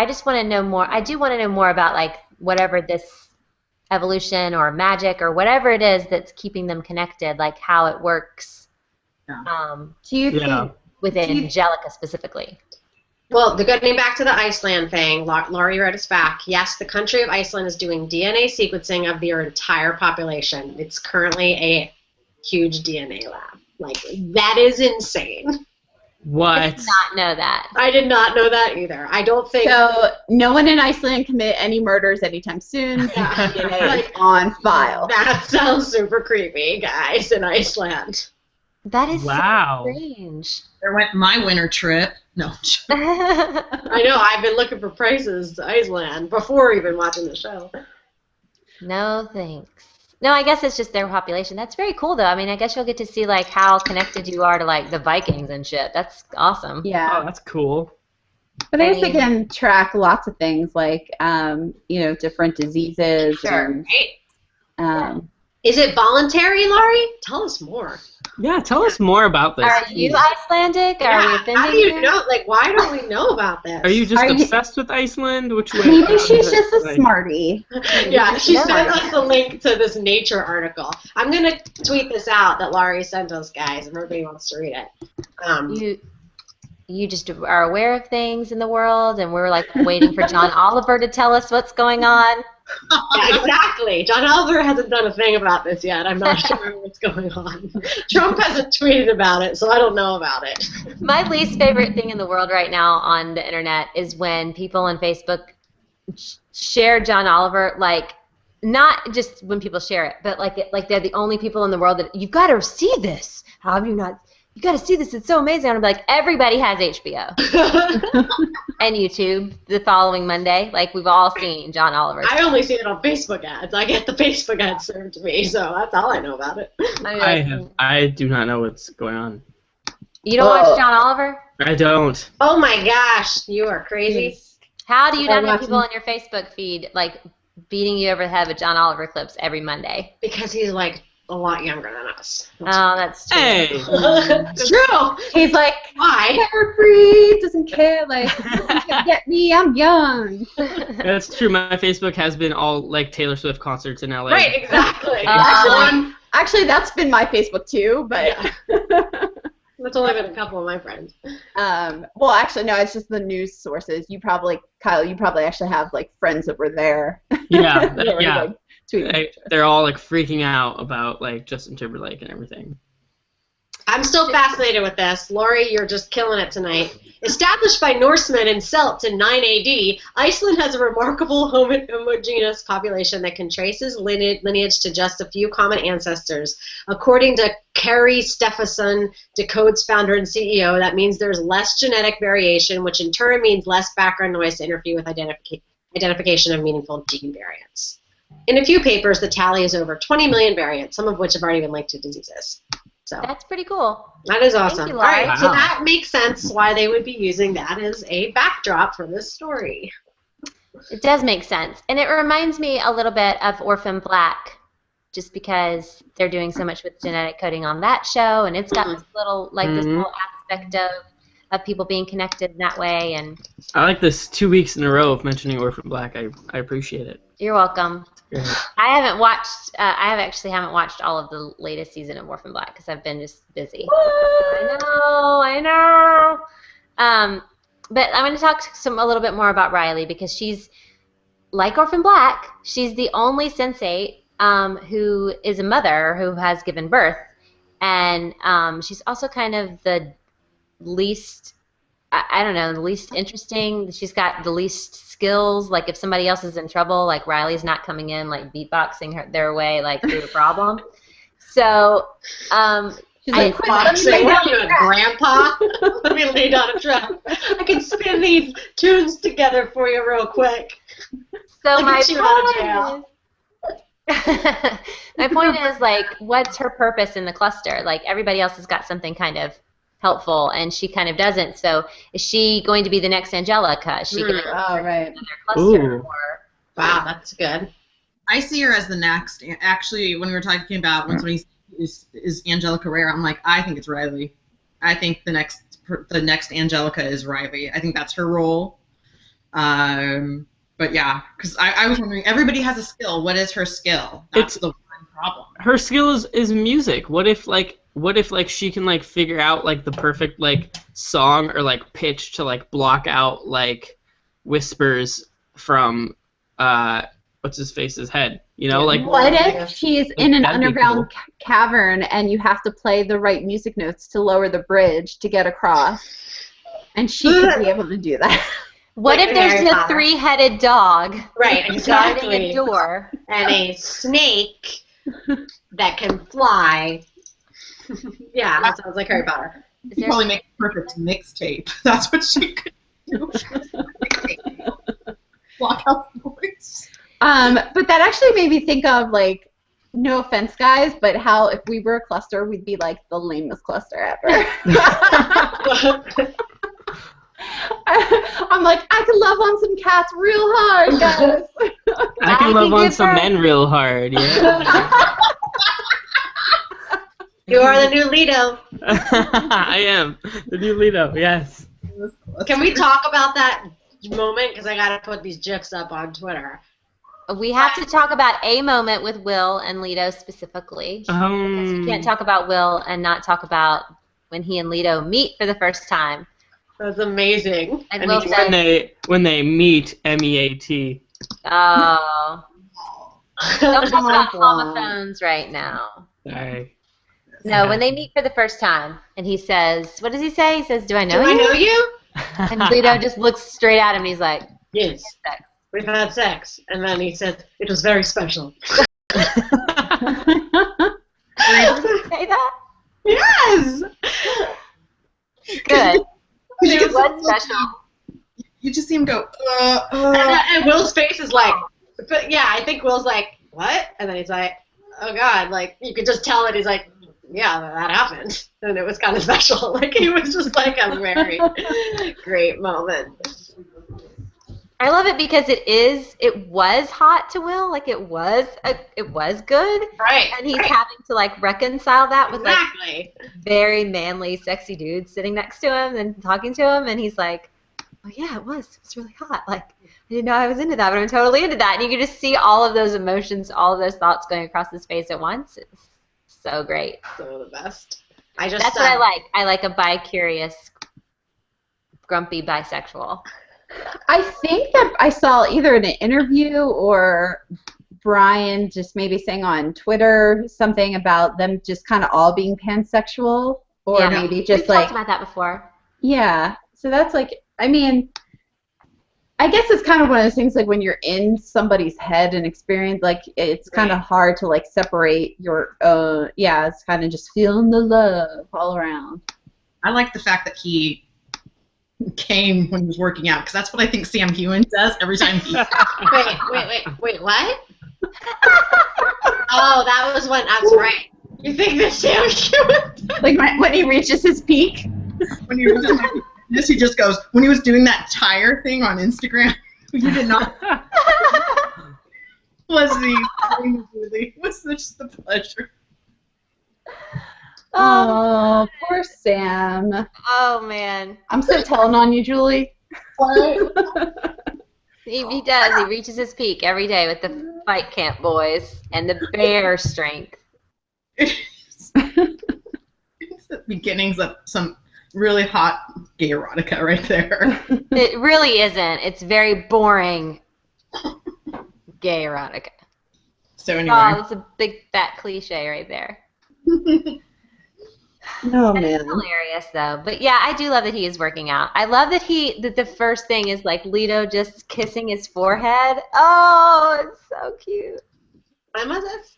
[SPEAKER 1] just want to know more. I do want to know more about like whatever this evolution or magic or whatever it is that's keeping them connected, like how it works.
[SPEAKER 2] Yeah.
[SPEAKER 1] Do you think with Angelica specifically?
[SPEAKER 2] Well, getting back to the Iceland thing, Laurie read us back. Yes, the country of Iceland is doing DNA sequencing of their entire population. It's currently a huge DNA lab. Like, that is insane.
[SPEAKER 5] What?
[SPEAKER 1] I did not know that.
[SPEAKER 2] I did not know that either. I don't think...
[SPEAKER 4] So, no one in Iceland commit any murders anytime soon. DNA is on file.
[SPEAKER 2] That sounds super creepy, guys, in Iceland.
[SPEAKER 1] That is
[SPEAKER 5] so
[SPEAKER 1] strange.
[SPEAKER 3] There went my winter trip. No.
[SPEAKER 2] I know. I've been looking for prices to Iceland before even watching the show.
[SPEAKER 1] No thanks. No, I guess it's just their population. That's very cool, though. I mean, I guess you'll get to see like how connected you are to like the Vikings and shit. That's awesome.
[SPEAKER 4] Yeah.
[SPEAKER 5] Oh, that's cool.
[SPEAKER 4] But I guess
[SPEAKER 1] I
[SPEAKER 4] they
[SPEAKER 1] mean-
[SPEAKER 4] can track lots of things like, different diseases.
[SPEAKER 2] Sure.
[SPEAKER 4] And,
[SPEAKER 2] Right. Is it voluntary, Laurie? Tell us more.
[SPEAKER 5] Yeah, tell us more about this.
[SPEAKER 1] Are you Icelandic? Are we offending
[SPEAKER 2] how do you know? Like, why don't we know about this?
[SPEAKER 5] Are you just
[SPEAKER 4] Are you-
[SPEAKER 5] obsessed with Iceland? Which way?
[SPEAKER 4] Maybe she's just a
[SPEAKER 5] Like-
[SPEAKER 4] smarty.
[SPEAKER 2] Yeah, she
[SPEAKER 1] No.
[SPEAKER 2] sent us the link to this Nature article. I'm gonna tweet this out that Laurie sent us, guys, if everybody wants to read it.
[SPEAKER 1] You just are aware of things in the world, and we're like waiting for John Oliver to tell us what's going on.
[SPEAKER 2] Yeah, exactly. John Oliver hasn't done a thing about this yet. I'm not sure what's going on. Trump hasn't tweeted about it, so I don't know about it.
[SPEAKER 1] My least favorite thing in the world right now on the internet is when people on Facebook share John Oliver, like not just when people share it, but like they're the only people in the world that you've got to see this. How have you not? You got to see this. It's so amazing. I'm like, everybody has HBO and YouTube the following Monday. Like we've all seen John Oliver.
[SPEAKER 2] I only see it on Facebook ads. I get the Facebook ads served to me, so that's all I know about it.
[SPEAKER 5] I do not know what's going on.
[SPEAKER 1] You don't watch John Oliver?
[SPEAKER 5] I don't.
[SPEAKER 2] Oh my gosh, you are crazy.
[SPEAKER 1] How do you not
[SPEAKER 4] I'm
[SPEAKER 1] have people
[SPEAKER 4] watching-
[SPEAKER 1] on your Facebook feed like beating you over the head with John Oliver clips every Monday?
[SPEAKER 2] Because he's like a lot younger than us.
[SPEAKER 1] Oh, that's true.
[SPEAKER 5] Hey.
[SPEAKER 2] It's true.
[SPEAKER 4] He's like,
[SPEAKER 2] Why?
[SPEAKER 4] carefree, doesn't care, like, get me, I'm young.
[SPEAKER 5] That's true. My Facebook has been all like Taylor Swift concerts in LA.
[SPEAKER 2] Right, exactly.
[SPEAKER 4] Actually, that's been my Facebook too, but...
[SPEAKER 2] That's only been a couple of my friends.
[SPEAKER 4] Well, actually, no, it's just the news sources. Kyle, you probably actually have, like, friends that were there.
[SPEAKER 5] Yeah,
[SPEAKER 4] That were,
[SPEAKER 5] yeah.
[SPEAKER 4] like, tweeting.
[SPEAKER 5] They're all like freaking out about like Justin Timberlake and everything.
[SPEAKER 2] I'm still fascinated with this. Laurie, you're just killing it tonight. Established by Norsemen and Celts in 9 AD, Iceland has a remarkable homogeneous population that can trace its lineage to just a few common ancestors. According to Kari Stephenson, Decode's founder and CEO, that means there's less genetic variation, which in turn means less background noise to interfere with identification of meaningful gene variants. In a few papers, the tally is over 20 million variants, some of which have already been linked to diseases. So
[SPEAKER 1] That's pretty cool.
[SPEAKER 2] that is awesome.
[SPEAKER 1] you,
[SPEAKER 2] All right,
[SPEAKER 1] Laurie.
[SPEAKER 2] so
[SPEAKER 5] Wow.
[SPEAKER 2] that makes sense why they would be using that as a backdrop for this story.
[SPEAKER 1] It does make sense. And it reminds me a little bit of Orphan Black, just because they're doing so much with genetic coding on that show, and it's got this little aspect of people being connected in that way. And
[SPEAKER 5] I like this 2 weeks in a row of mentioning Orphan Black. I appreciate it.
[SPEAKER 1] you're welcome.
[SPEAKER 5] Great.
[SPEAKER 1] I haven't watched. Haven't watched all of the latest season of Orphan Black because I've been just busy. I know. But I'm going to talk a little bit more about Riley because she's like Orphan Black. She's the only sensate who is a mother who has given birth, and she's also kind of the least. I don't know, the least interesting. She's got the least skills. Like if somebody else is in trouble, like Riley's not coming in like beatboxing their way like through the problem. So
[SPEAKER 4] She's like,
[SPEAKER 2] Boxing. What are you, a grandpa? Let me lay down a track. I can spin these tunes together for you real quick.
[SPEAKER 1] So
[SPEAKER 2] Like
[SPEAKER 1] my
[SPEAKER 2] a cheer out of
[SPEAKER 1] point is, my point is like, what's her purpose in the cluster? Like everybody else has got something kind of helpful, and she kind of doesn't. So is she going to be the next Angelica? Is she going to
[SPEAKER 4] Oh, right.
[SPEAKER 1] another cluster?
[SPEAKER 5] Ooh.
[SPEAKER 1] Or
[SPEAKER 2] Wow, that's good.
[SPEAKER 3] I see her as the next. Actually, when we were talking about when somebody is Angelica Rare, I'm like, I think it's Riley. I think the next Angelica is Riley. I think that's her role. But yeah, because I was wondering, everybody has a skill. What is her skill? That's the one problem.
[SPEAKER 5] Her skill is music. What if she can like figure out like the perfect like song or like pitch to like block out like whispers from what's his face's head? You know, like
[SPEAKER 4] What if she's in an
[SPEAKER 5] That'd be
[SPEAKER 4] underground
[SPEAKER 5] cool.
[SPEAKER 4] cavern and you have to play the right music notes to lower the bridge to get across? And she could be able to do that.
[SPEAKER 1] what
[SPEAKER 2] Like
[SPEAKER 1] if there's
[SPEAKER 2] Harry
[SPEAKER 1] a
[SPEAKER 2] Potter.
[SPEAKER 1] three-headed dog
[SPEAKER 2] Right,
[SPEAKER 1] guarding
[SPEAKER 2] exactly.
[SPEAKER 1] a door?
[SPEAKER 2] And a snake that can fly. Yeah, that sounds like Harry Potter.
[SPEAKER 1] Is
[SPEAKER 3] She'd
[SPEAKER 1] there-
[SPEAKER 3] probably make a perfect mixtape. That's what she could do. Block out the voice.
[SPEAKER 4] But that actually made me think of, like, no offense, guys, but how if we were a cluster, we'd be like the lamest cluster ever. I'm like, I can love on some cats real hard, guys.
[SPEAKER 5] I can
[SPEAKER 1] I
[SPEAKER 5] love
[SPEAKER 1] can
[SPEAKER 5] on
[SPEAKER 1] give
[SPEAKER 5] some
[SPEAKER 1] her-
[SPEAKER 5] men real hard, yeah.
[SPEAKER 2] You are the new Lido.
[SPEAKER 5] I am. The new Lido, yes.
[SPEAKER 2] Can we talk about that moment? Because I got to put these GIFs up on Twitter.
[SPEAKER 1] We have to talk about a moment with Will and Lido specifically. Because you can't talk about Will and not talk about when he and Lido meet for the first time.
[SPEAKER 2] That's amazing.
[SPEAKER 1] And Will
[SPEAKER 2] he-
[SPEAKER 1] says,
[SPEAKER 5] when they meet, MEAT.
[SPEAKER 1] oh. Don't talk about homophones right now.
[SPEAKER 5] Sorry.
[SPEAKER 1] No, when they meet for the first time, and he says, what does he say? He says, do I
[SPEAKER 2] Do
[SPEAKER 1] know
[SPEAKER 2] I
[SPEAKER 1] you?
[SPEAKER 2] know you?
[SPEAKER 1] And Lido just looks straight at him, and he's like,
[SPEAKER 2] Yes.
[SPEAKER 1] sex.
[SPEAKER 2] We've had sex. And then he said, it was very special.
[SPEAKER 1] Say that?
[SPEAKER 2] Yes!
[SPEAKER 1] Good.
[SPEAKER 3] You
[SPEAKER 1] It was special.
[SPEAKER 3] You just see him go,
[SPEAKER 2] And Will's face is like, but yeah, I think Will's like, what? And then he's like, oh God, like, you could just tell that he's like, yeah, that happened. And it was kind of special. Like, he was just like a very great moment.
[SPEAKER 1] I love it because it was hot to Will, like it was good,
[SPEAKER 2] Right.
[SPEAKER 1] and he's having to like reconcile that with like
[SPEAKER 2] Exactly.
[SPEAKER 1] very manly, sexy dudes sitting next to him and talking to him, and he's like, oh yeah, it was really hot. Like I didn't know I was into that, but I'm totally into that, and you can just see all of those emotions, all of those thoughts going across his face at once. It's so great.
[SPEAKER 2] So the best. I just
[SPEAKER 1] That's what I like. I like a bi-curious, grumpy bisexual.
[SPEAKER 4] I think that I saw either in an interview or Brian just maybe saying on Twitter something about them just kind of all being pansexual, or
[SPEAKER 1] Yeah.
[SPEAKER 4] maybe just
[SPEAKER 1] We've
[SPEAKER 4] like,
[SPEAKER 1] talked about that before.
[SPEAKER 4] yeah. So that's like, I mean, I guess it's kind of one of those things like when you're in somebody's head and experience, like it's kind of hard to like separate your, yeah, it's kind of just feeling the love all around.
[SPEAKER 3] I like the fact that he came when he was working out, because that's what I think Sam Hewen does every time he...
[SPEAKER 2] Wait, what? Oh, that was when, that's right. You think that Sam Hewitt?
[SPEAKER 4] Like when he reaches his peak.
[SPEAKER 3] When he was doing this, he just goes, when he was doing that tire thing on Instagram, you did not... was the... It was such a pleasure.
[SPEAKER 4] Oh, poor Sam.
[SPEAKER 1] Oh man.
[SPEAKER 4] I'm so telling on you, Julie.
[SPEAKER 1] He does. He reaches his peak every day with the fight camp boys and the bear strength.
[SPEAKER 3] It's the beginnings of some really hot gay erotica right there.
[SPEAKER 1] It really isn't. It's very boring gay erotica.
[SPEAKER 3] So
[SPEAKER 1] Oh,
[SPEAKER 3] anyway.
[SPEAKER 1] that's a big fat cliche right there.
[SPEAKER 4] Oh,
[SPEAKER 1] It's
[SPEAKER 4] man.
[SPEAKER 1] hilarious though. But yeah, I do love that he is working out. I love that that the first thing is like Lido just kissing his forehead. Oh, it's so cute.
[SPEAKER 2] When was this?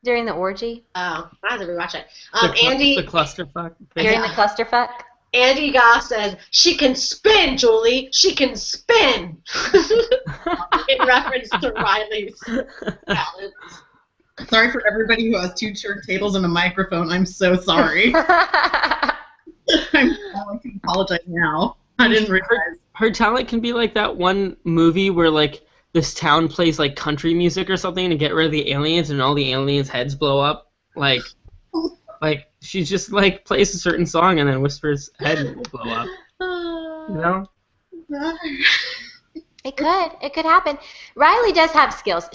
[SPEAKER 1] During the orgy.
[SPEAKER 2] Oh, I have to rewatch it.
[SPEAKER 5] The
[SPEAKER 2] Andy
[SPEAKER 5] clusterfuck.
[SPEAKER 1] During the clusterfuck.
[SPEAKER 2] Andy Goss says, she can spin, Julie. She can spin. In reference to Riley's talent.
[SPEAKER 3] Sorry for everybody who has 2 turntables and a microphone. I'm so sorry. I can apologize now. I didn't realize.
[SPEAKER 5] Her talent can be like that one movie where like this town plays like country music or something to get rid of the aliens, and all the aliens' heads blow up. Like she just like plays a certain song and then whispers head will blow up. You know?
[SPEAKER 1] It could happen. Riley does have skills.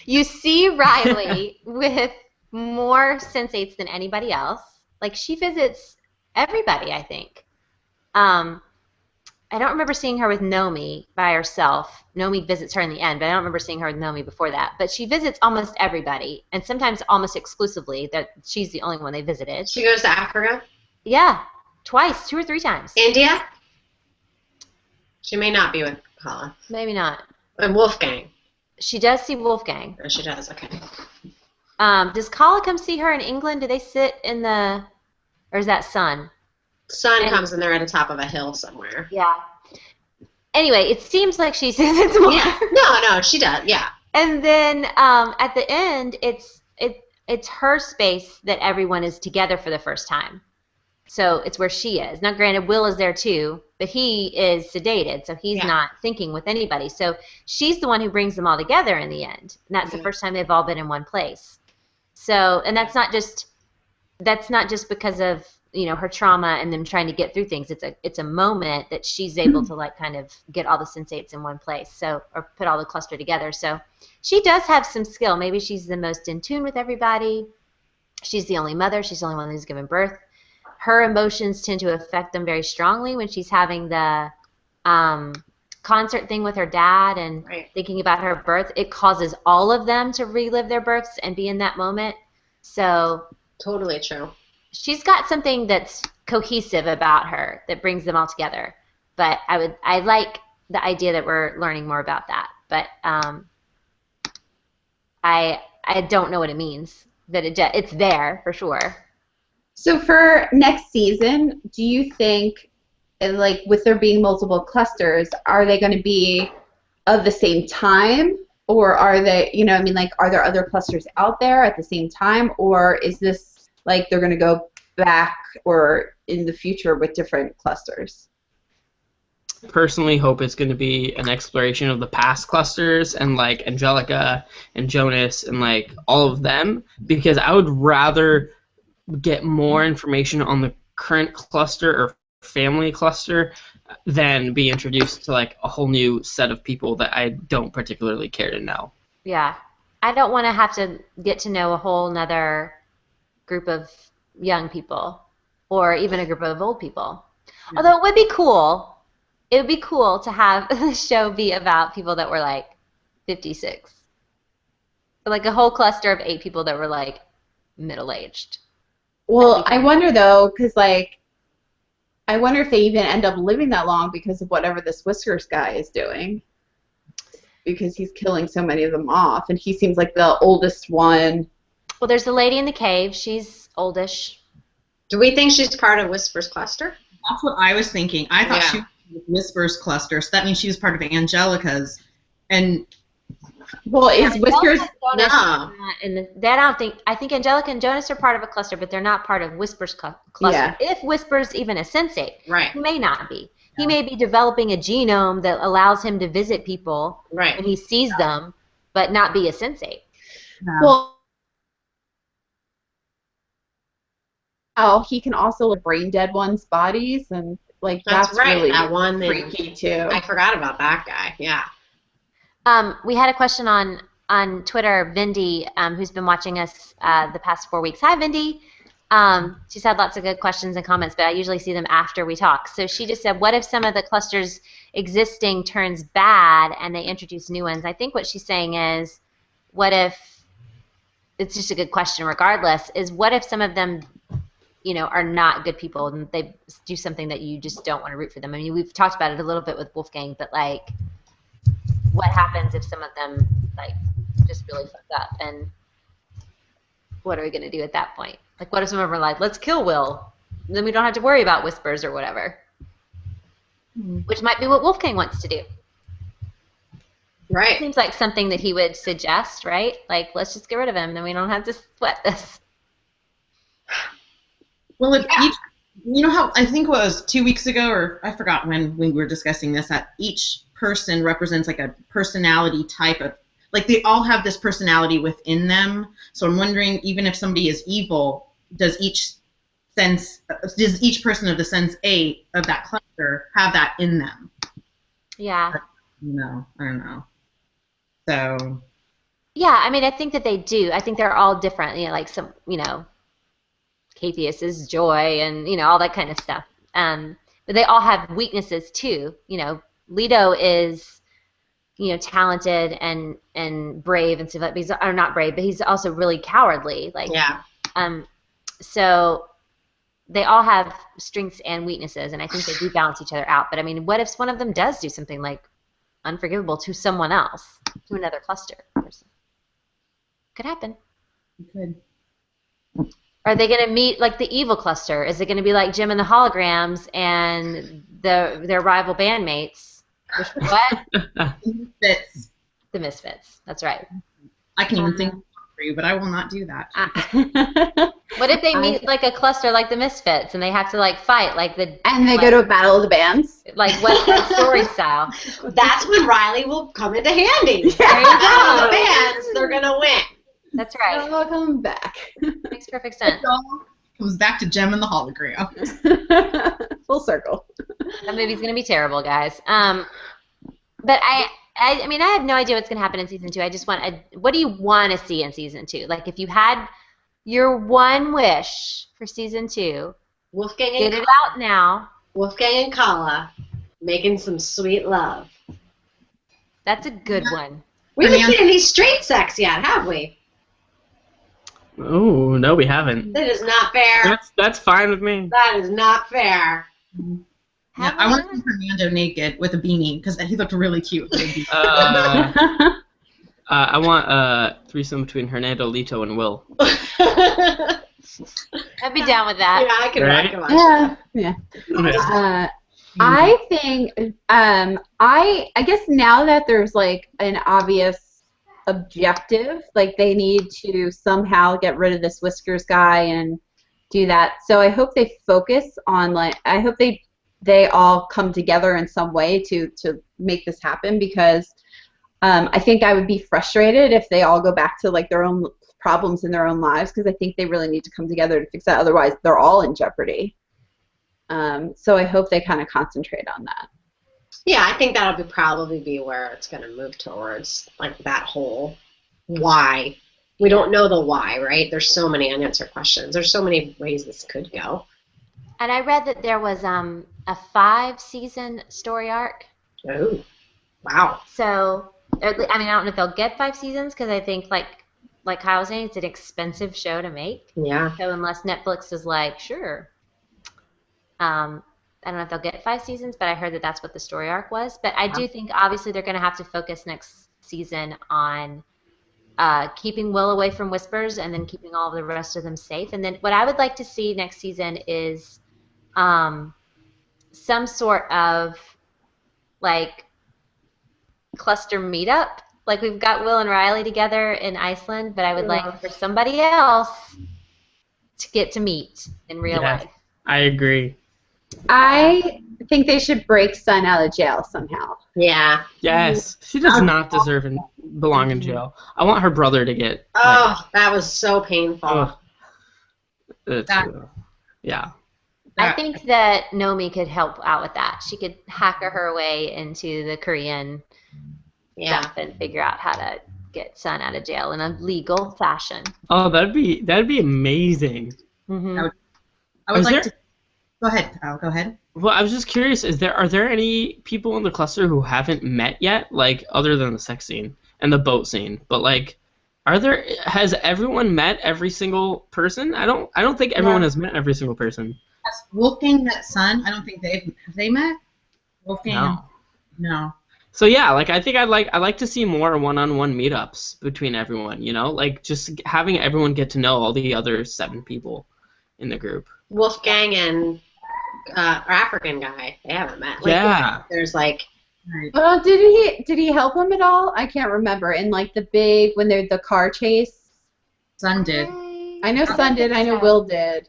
[SPEAKER 1] You see Riley with more sensates than anybody else. Like she visits everybody, I think. I don't remember seeing her with Nomi by herself. Nomi visits her in the end, but I don't remember seeing her with Nomi before that. But she visits almost everybody, and sometimes almost exclusively. That she's the only one they visited.
[SPEAKER 2] She goes to Africa.
[SPEAKER 1] Yeah, twice, 2 or 3 times.
[SPEAKER 2] India. She may not be with Paula.
[SPEAKER 1] Maybe not.
[SPEAKER 2] And Wolfgang.
[SPEAKER 1] She does see Wolfgang.
[SPEAKER 2] Oh, she does, okay.
[SPEAKER 1] Does Kala come see her in England? Do they sit in the, or is that Sun?
[SPEAKER 2] Sun
[SPEAKER 1] And-
[SPEAKER 2] comes and they're at the top of a hill somewhere.
[SPEAKER 1] Yeah. anyway, it seems like she sees it more.
[SPEAKER 2] Yeah. No, she does. Yeah.
[SPEAKER 1] And then at the end, it's her space that everyone is together for the first time. So it's where she is. Now, granted, Will is there too, but he is sedated, so he's not thinking with anybody. So she's the one who brings them all together in the end. And that's the first time they've all been in one place. So, and that's not just because of, you know, her trauma and them trying to get through things. It's a moment that she's able to like kind of get all the sensates in one place. So, or put all the cluster together. So she does have some skill. Maybe she's the most in tune with everybody. She's the only mother. She's the only one who's given birth. Her emotions tend to affect them very strongly when she's having the concert thing with her dad and thinking about her birth. It causes all of them to relive their births and be in that moment. So
[SPEAKER 2] totally true.
[SPEAKER 1] She's got something that's cohesive about her that brings them all together. But I like the idea that we're learning more about that. But I don't know what it means. But it's there for sure.
[SPEAKER 4] So for next season, do you think, like with there being multiple clusters, are they going to be of the same time? Or are they, you know, I mean, like, are there other clusters out there at the same time? Or is this like they're going to go back or in the future with different clusters?
[SPEAKER 5] Personally hope it's going to be an exploration of the past clusters and like Angelica and Jonas and like all of them, because I would rather get more information on the current cluster or family cluster than be introduced to like a whole new set of people that I don't particularly care to know.
[SPEAKER 1] Yeah. I don't want to have to get to know a whole nother group of young people or even a group of old people. Yeah. Although it would be cool. It would be cool to have the show be about people that were like 56. Or like a whole cluster of 8 people that were like middle-aged.
[SPEAKER 4] Well, I wonder though, because like, I wonder if they even end up living that long because of whatever this Whiskers guy is doing. Because he's killing so many of them off, and he seems like the oldest one.
[SPEAKER 1] Well, there's the lady in the cave. She's oldish.
[SPEAKER 2] Do we think she's part of Whispers cluster?
[SPEAKER 3] That's what I was thinking. I thought she was Whispers cluster, so that means she was part of Angelica's. And
[SPEAKER 4] well, is Whiskers?
[SPEAKER 2] No.
[SPEAKER 1] And that I think Angelica and Jonas are part of a cluster, but they're not part of Whispers cluster.
[SPEAKER 4] Yeah.
[SPEAKER 1] If Whispers even a sensate,
[SPEAKER 2] right?
[SPEAKER 1] He may not be. Yeah. He may be developing a genome that allows him to visit people when he sees them, but not be a sensate.
[SPEAKER 4] Yeah. Well, he can also look brain dead one's bodies, and like that's
[SPEAKER 2] right.
[SPEAKER 4] Really
[SPEAKER 2] that one
[SPEAKER 4] freaky too.
[SPEAKER 2] I forgot about that guy. Yeah.
[SPEAKER 1] We had a question on Twitter, Vindy, who's been watching us the past 4 weeks. Hi, Vindy. She's had lots of good questions and comments, but I usually see them after we talk. So she just said, what if some of the clusters existing turns bad and they introduce new ones? I think what she's saying is, what if, it's just a good question regardless, is what if some of them, you know, are not good people and they do something that you just don't want to root for them? I mean, we've talked about it a little bit with Wolfgang, but like, what happens if some of them like just really fucked up, and what are we going to do at that point? Like, what if some of them are like, let's kill Will, then we don't have to worry about Whispers or whatever, which might be what Wolfgang wants to do.
[SPEAKER 2] Right.
[SPEAKER 1] It seems like something that he would suggest, right? Like, let's just get rid of him, then we don't have to sweat this.
[SPEAKER 3] Well, if each, you know how, I think it was 2 weeks ago, or I forgot when we were discussing this, that each person represents like a personality type of, like they all have this personality within them. So I'm wondering, even if somebody is evil, does each person of the sense 8 of that cluster have that in them?
[SPEAKER 1] Yeah.
[SPEAKER 3] No, I don't know. So.
[SPEAKER 1] Yeah, I mean, I think that they do. I think they're all different. You know, like some, you know, Catheus is joy and, you know, all that kind of stuff. But they all have weaknesses too. You know, Leto is, you know, talented and brave and stuff like that. He's, or not brave, but he's also really cowardly. Like,
[SPEAKER 2] yeah.
[SPEAKER 1] So they all have strengths and weaknesses, and I think they do balance each other out. But I mean, what if one of them does do something like unforgivable to someone else, to another cluster person? Could happen.
[SPEAKER 3] It could.
[SPEAKER 1] Are they going to meet like the evil cluster? Is it going to be like Jim and the Holograms and their rival bandmates? What?
[SPEAKER 3] Fits.
[SPEAKER 1] The Misfits. That's right.
[SPEAKER 3] I can even think for you, but I will not do that.
[SPEAKER 1] What if they meet like a cluster like the Misfits and they have to like fight like the
[SPEAKER 4] And they go to a battle of the bands.
[SPEAKER 1] like West Side Story style?
[SPEAKER 2] That's when Riley will come into handy.
[SPEAKER 1] There you
[SPEAKER 2] Oh,
[SPEAKER 1] go.
[SPEAKER 2] the bands, they're gonna win.
[SPEAKER 1] That's right.
[SPEAKER 4] I'll come back.
[SPEAKER 1] Makes perfect sense.
[SPEAKER 3] It all comes back to Gem and the Hologram.
[SPEAKER 4] Full circle.
[SPEAKER 1] That movie's gonna be terrible, guys. But I mean, I have no idea what's gonna happen in season 2. I just want. What do you want to see in season 2? Like, if you had your one wish for season 2,
[SPEAKER 2] Wolfgang
[SPEAKER 1] get
[SPEAKER 2] and
[SPEAKER 1] it out now.
[SPEAKER 2] Wolfgang and Kala making some sweet love.
[SPEAKER 1] That's a good one.
[SPEAKER 2] We haven't
[SPEAKER 3] Amanda-
[SPEAKER 2] seen any straight sex yet, have we?
[SPEAKER 5] Oh, no, we haven't.
[SPEAKER 2] That is not fair.
[SPEAKER 5] That's fine with me.
[SPEAKER 2] That is not fair.
[SPEAKER 3] Yeah, I want to see Fernando naked with a beanie because he looked really cute with a beanie.
[SPEAKER 5] I want a threesome between Hernando, Lito, and Will.
[SPEAKER 1] I'd be down with that.
[SPEAKER 2] Yeah, I can
[SPEAKER 5] Right?
[SPEAKER 2] rock watch
[SPEAKER 4] Yeah.
[SPEAKER 5] Yeah.
[SPEAKER 4] I think I guess now that there's like an obvious objective, like they need to somehow get rid of this Whiskers guy and do that. So I hope they focus on I hope they all come together in some way to make this happen, because I think I would be frustrated if they all go back to like their own problems in their own lives, because I think they really need to come together to fix that. Otherwise, they're all in jeopardy. So I hope they kind of concentrate on that.
[SPEAKER 2] Yeah, I think that'll probably be where it's going to move towards, like that whole why. We don't know the why, right? There's so many unanswered questions. There's so many ways this could go.
[SPEAKER 1] And I read that there was a 5-season story arc.
[SPEAKER 2] Oh, wow.
[SPEAKER 1] So, I mean, I don't know if they'll get 5 seasons, because I think, like Kyle was saying, it's an expensive show to make.
[SPEAKER 2] Yeah.
[SPEAKER 1] So unless Netflix is like, sure. I don't know if they'll get 5 seasons, but I heard that that's what the story arc was. But I do think, obviously, they're going to have to focus next season on keeping Will away from Whispers and then keeping all the rest of them safe. And then what I would like to see next season is some sort of, like, cluster meetup. Like, we've got Will and Riley together in Iceland, but I would like for somebody else to get to meet in real
[SPEAKER 5] Yeah.
[SPEAKER 1] life.
[SPEAKER 5] I agree.
[SPEAKER 4] I think they should break Sun out of jail somehow.
[SPEAKER 2] Yeah.
[SPEAKER 5] Yes. She does not deserve and belong in jail. I want her brother to get.
[SPEAKER 2] Oh, that was so painful.
[SPEAKER 5] Yeah.
[SPEAKER 1] I think that Nomi could help out with that. She could hacker her way into the Korean
[SPEAKER 2] Yeah.
[SPEAKER 1] stuff and figure out how to get Sun out of jail in a legal fashion.
[SPEAKER 5] Oh, that'd be amazing.
[SPEAKER 1] Mm-hmm.
[SPEAKER 3] I would
[SPEAKER 5] Is
[SPEAKER 3] like
[SPEAKER 5] there-
[SPEAKER 3] to. Go ahead, Kyle. Go ahead.
[SPEAKER 5] Well, I was just curious. Are there any people in the cluster who haven't met yet, like other than the sex scene and the boat scene? But like, has everyone met every single person? I don't think everyone has met every single person.
[SPEAKER 3] Has Wolfgang met Sun? I don't think have they met? Wolfgang.
[SPEAKER 5] No.
[SPEAKER 3] No.
[SPEAKER 5] So yeah, like I think I'd like to see more one-on-one meetups between everyone. You know, like just having everyone get to know all the other 7 people in the group.
[SPEAKER 2] Wolfgang and our African guy, they haven't met. Like,
[SPEAKER 5] Yeah.
[SPEAKER 2] There's like,
[SPEAKER 3] Right.
[SPEAKER 4] Well, did he help him at all? I can't remember. In like when they're the car chase.
[SPEAKER 3] Sun did.
[SPEAKER 4] I know Sun did. I know Will did.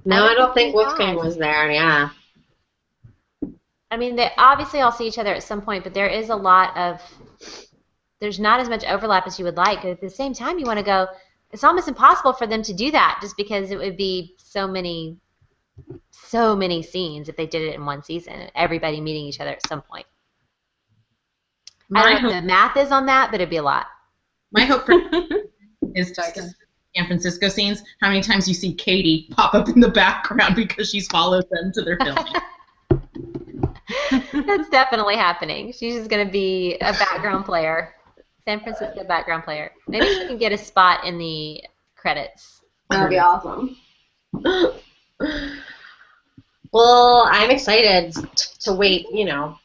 [SPEAKER 2] no, I don't think
[SPEAKER 1] he has.
[SPEAKER 2] Wolfgang was there. Yeah.
[SPEAKER 1] I mean, they obviously all see each other at some point, but there's not as much overlap as you would like. At the same time, you want to go, it's almost impossible for them to do that, just because it would be so many scenes if they did it in one season, everybody meeting each other at some point. I don't know what the math is on that, but it'd be a lot.
[SPEAKER 3] My hope for is just San Francisco scenes. How many times you see Katie pop up in the background because she's followed them to their filming?
[SPEAKER 1] That's definitely happening. She's just going to be a background player. San Francisco background player. Maybe she can get a spot in the credits.
[SPEAKER 2] That would be awesome. Well, I'm excited to wait,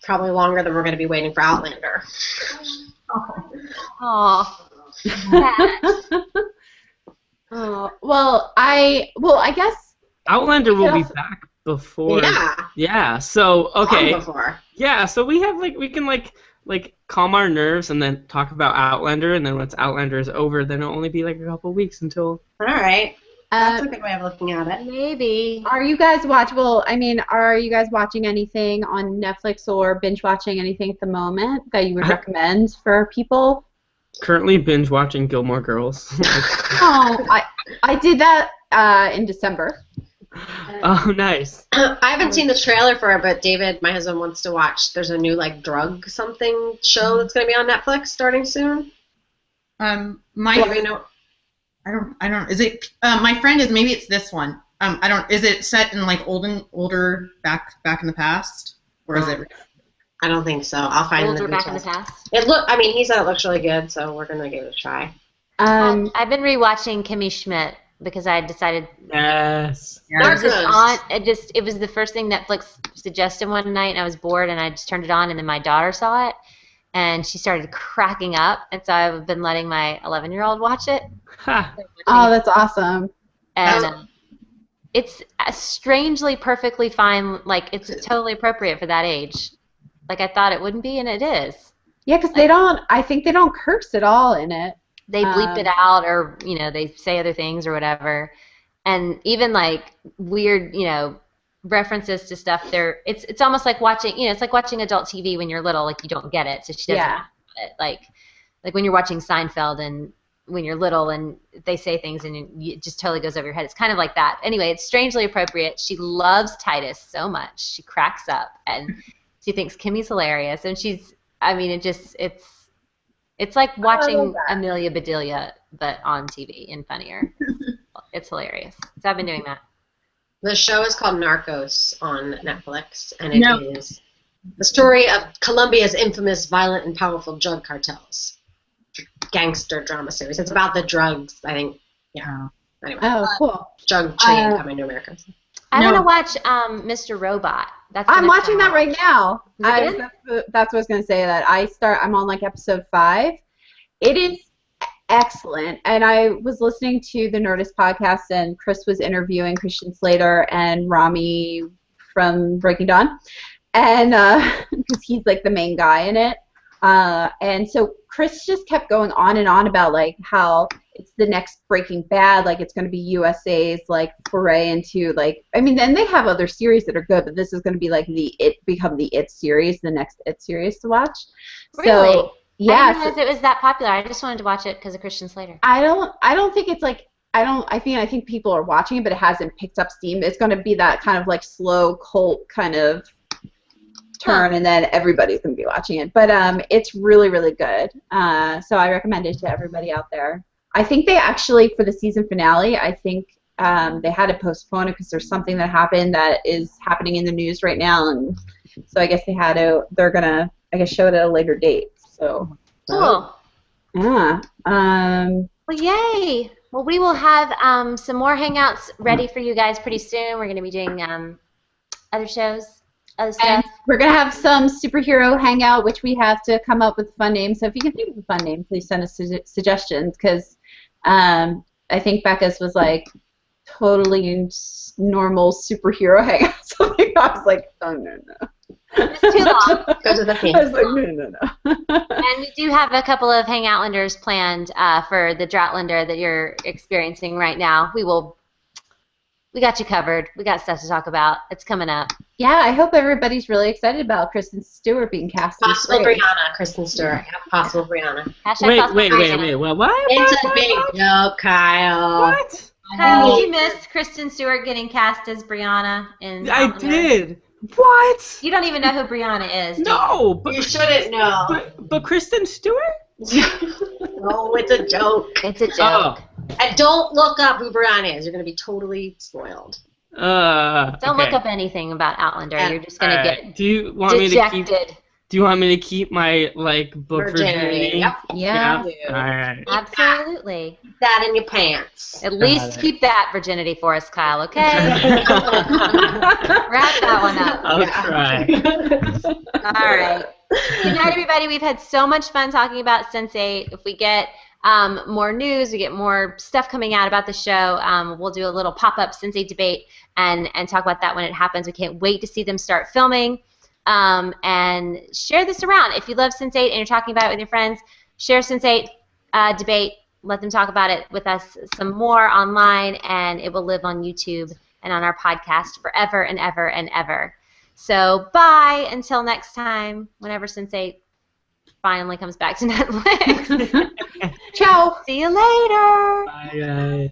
[SPEAKER 2] probably longer than we're going to be waiting for Outlander.
[SPEAKER 1] Oh.
[SPEAKER 4] Oh, well, I guess
[SPEAKER 5] Outlander will be back before.
[SPEAKER 2] Yeah.
[SPEAKER 5] Yeah. So okay.
[SPEAKER 2] Long before.
[SPEAKER 5] Yeah. So we have we can calm our nerves and then talk about Outlander, and then once Outlander is over, then it'll only be like a couple weeks until.
[SPEAKER 2] All right. That's
[SPEAKER 4] Uh,
[SPEAKER 2] a good way of looking at it.
[SPEAKER 1] Maybe.
[SPEAKER 4] are you guys are you guys watching anything on Netflix or binge watching anything at the moment that you would recommend for people?
[SPEAKER 5] Currently binge watching Gilmore Girls.
[SPEAKER 4] Oh, I did that in December.
[SPEAKER 5] Oh, nice.
[SPEAKER 2] I haven't seen the trailer for it, but David, my husband, wants to watch. There's a new drug something show that's going to be on Netflix starting soon.
[SPEAKER 3] I don't. Is it? My friend is. Maybe it's this one. I don't. Is it set in older back in the past, or is it?
[SPEAKER 2] I don't think so. I'll find
[SPEAKER 1] Older
[SPEAKER 2] the
[SPEAKER 1] back in the
[SPEAKER 2] details.
[SPEAKER 1] past.
[SPEAKER 2] He said it looks really good, so we're gonna give it a try.
[SPEAKER 1] I've been rewatching Kimmy Schmidt because I decided
[SPEAKER 5] Yes.
[SPEAKER 1] it was just
[SPEAKER 2] Narcos.
[SPEAKER 1] it was the first thing Netflix suggested one night, and I was bored, and I just turned it on, and then my daughter saw it, and she started cracking up, and so I've been letting my 11-year-old watch it.
[SPEAKER 5] Ha.
[SPEAKER 4] Oh, that's awesome.
[SPEAKER 1] And it's a strangely perfectly fine. It's totally appropriate for that age. I thought it wouldn't be, and it is.
[SPEAKER 4] Yeah, because I think they don't curse at all in it.
[SPEAKER 1] They bleep it out, or they say other things or whatever, and even weird references to stuff. It's almost like watching it's like watching adult TV when you're little. You don't get it, so she doesn't get it. Like when you're watching Seinfeld and when you're little and they say things and it just totally goes over your head. It's kind of like that. Anyway, it's strangely appropriate. She loves Titus so much. She cracks up and she thinks Kimmy's hilarious, and it's like watching Amelia Bedelia but on TV and funnier. It's hilarious. So I've been doing that.
[SPEAKER 2] The show is called Narcos on Netflix, and it is the story of Colombia's infamous violent and powerful drug cartels. Gangster drama series. It's about the drugs, I think. Yeah. Anyway.
[SPEAKER 4] Oh, cool.
[SPEAKER 2] Drug trade coming to America.
[SPEAKER 1] I want to watch Mr. Robot.
[SPEAKER 4] I'm watching that right now.
[SPEAKER 1] Is it
[SPEAKER 4] That's what I was going to say. I'm on episode 5. It is excellent. And I was listening to the Nerdist podcast, and Chris was interviewing Christian Slater and Rami from Breaking Dawn, and because he's the main guy in it. And so Chris just kept going on and on about how it's the next Breaking Bad, it's going to be USA's foray into then they have other series that are good, but this is going to be the It series, the next It series to watch.
[SPEAKER 1] Really?
[SPEAKER 4] So yeah,
[SPEAKER 1] I didn't realize it was that popular. I just wanted to watch it because of Christian Slater.
[SPEAKER 4] I don't think it's I think people are watching it, but it hasn't picked up steam. It's going to be that kind of slow cult kind of turn, and then everybody's going to be watching it. But it's really, really good. So I recommend it to everybody out there. I think they actually, for the season finale, I think they had to postpone it because there's something that happened that is happening in the news right now, and so I guess they're going to, show it at a later date. So
[SPEAKER 1] Cool.
[SPEAKER 4] Yeah.
[SPEAKER 1] Well, yay. Well, we will have some more hangouts ready for you guys pretty soon. We're going to be doing other shows, other stuff.
[SPEAKER 4] And we're going to have some superhero hangout, which we have to come up with fun names. So if you can think of a fun name, please send us suggestions, because I think Becca's was totally normal superhero hangout. So I was oh, no.
[SPEAKER 1] It's too long.
[SPEAKER 2] Go to the theme.
[SPEAKER 4] I was no.
[SPEAKER 1] And we do have a couple of Hangoutlanders planned for the Droughtlander that you're experiencing right now. We got you covered. We got stuff to talk about. It's coming up.
[SPEAKER 4] Yeah, I hope everybody's really excited about Kristen Stewart being cast.
[SPEAKER 2] Possible Brianna, Kristen Stewart. Yeah, possible Brianna.
[SPEAKER 5] Wait. Well, what?
[SPEAKER 2] It's a big joke, Kyle.
[SPEAKER 5] What?
[SPEAKER 1] Kyle, did you miss Kristen Stewart getting cast as Brianna in
[SPEAKER 5] I
[SPEAKER 1] Outlander?
[SPEAKER 5] did. What?
[SPEAKER 1] You don't even know who Brianna is, do you?
[SPEAKER 5] No, but
[SPEAKER 2] You shouldn't know.
[SPEAKER 5] but Kristen Stewart?
[SPEAKER 2] No, it's a joke.
[SPEAKER 1] It's a joke.
[SPEAKER 2] And don't look up who Brianna is. You're going to be totally spoiled.
[SPEAKER 1] Don't look up anything about Outlander. You're just gonna get
[SPEAKER 5] Do you want
[SPEAKER 1] dejected.
[SPEAKER 5] me to keep? Do you want me to keep my book virginity?
[SPEAKER 2] Yep.
[SPEAKER 4] Yeah.
[SPEAKER 5] All right.
[SPEAKER 1] Absolutely.
[SPEAKER 2] Keep that in your pants.
[SPEAKER 1] At least
[SPEAKER 5] it.
[SPEAKER 1] keep that virginity for us, Kyle. Okay. Wrap that one up.
[SPEAKER 5] I'll try.
[SPEAKER 1] All right. Good night, everybody. We've had so much fun talking about Sense8. If we get more news, we get more stuff coming out about the show, we'll do a little pop-up Sense8 debate and talk about that when it happens. We can't wait to see them start filming. And share this around. If you love Sense8 and you're talking about it with your friends, share Sense8 debate. Let them talk about it with us some more online, and it will live on YouTube and on our podcast forever and ever and ever. So bye until next time, whenever Sense8 finally comes back to Netflix.
[SPEAKER 4] Ciao.
[SPEAKER 1] See you later.
[SPEAKER 5] Bye, guys.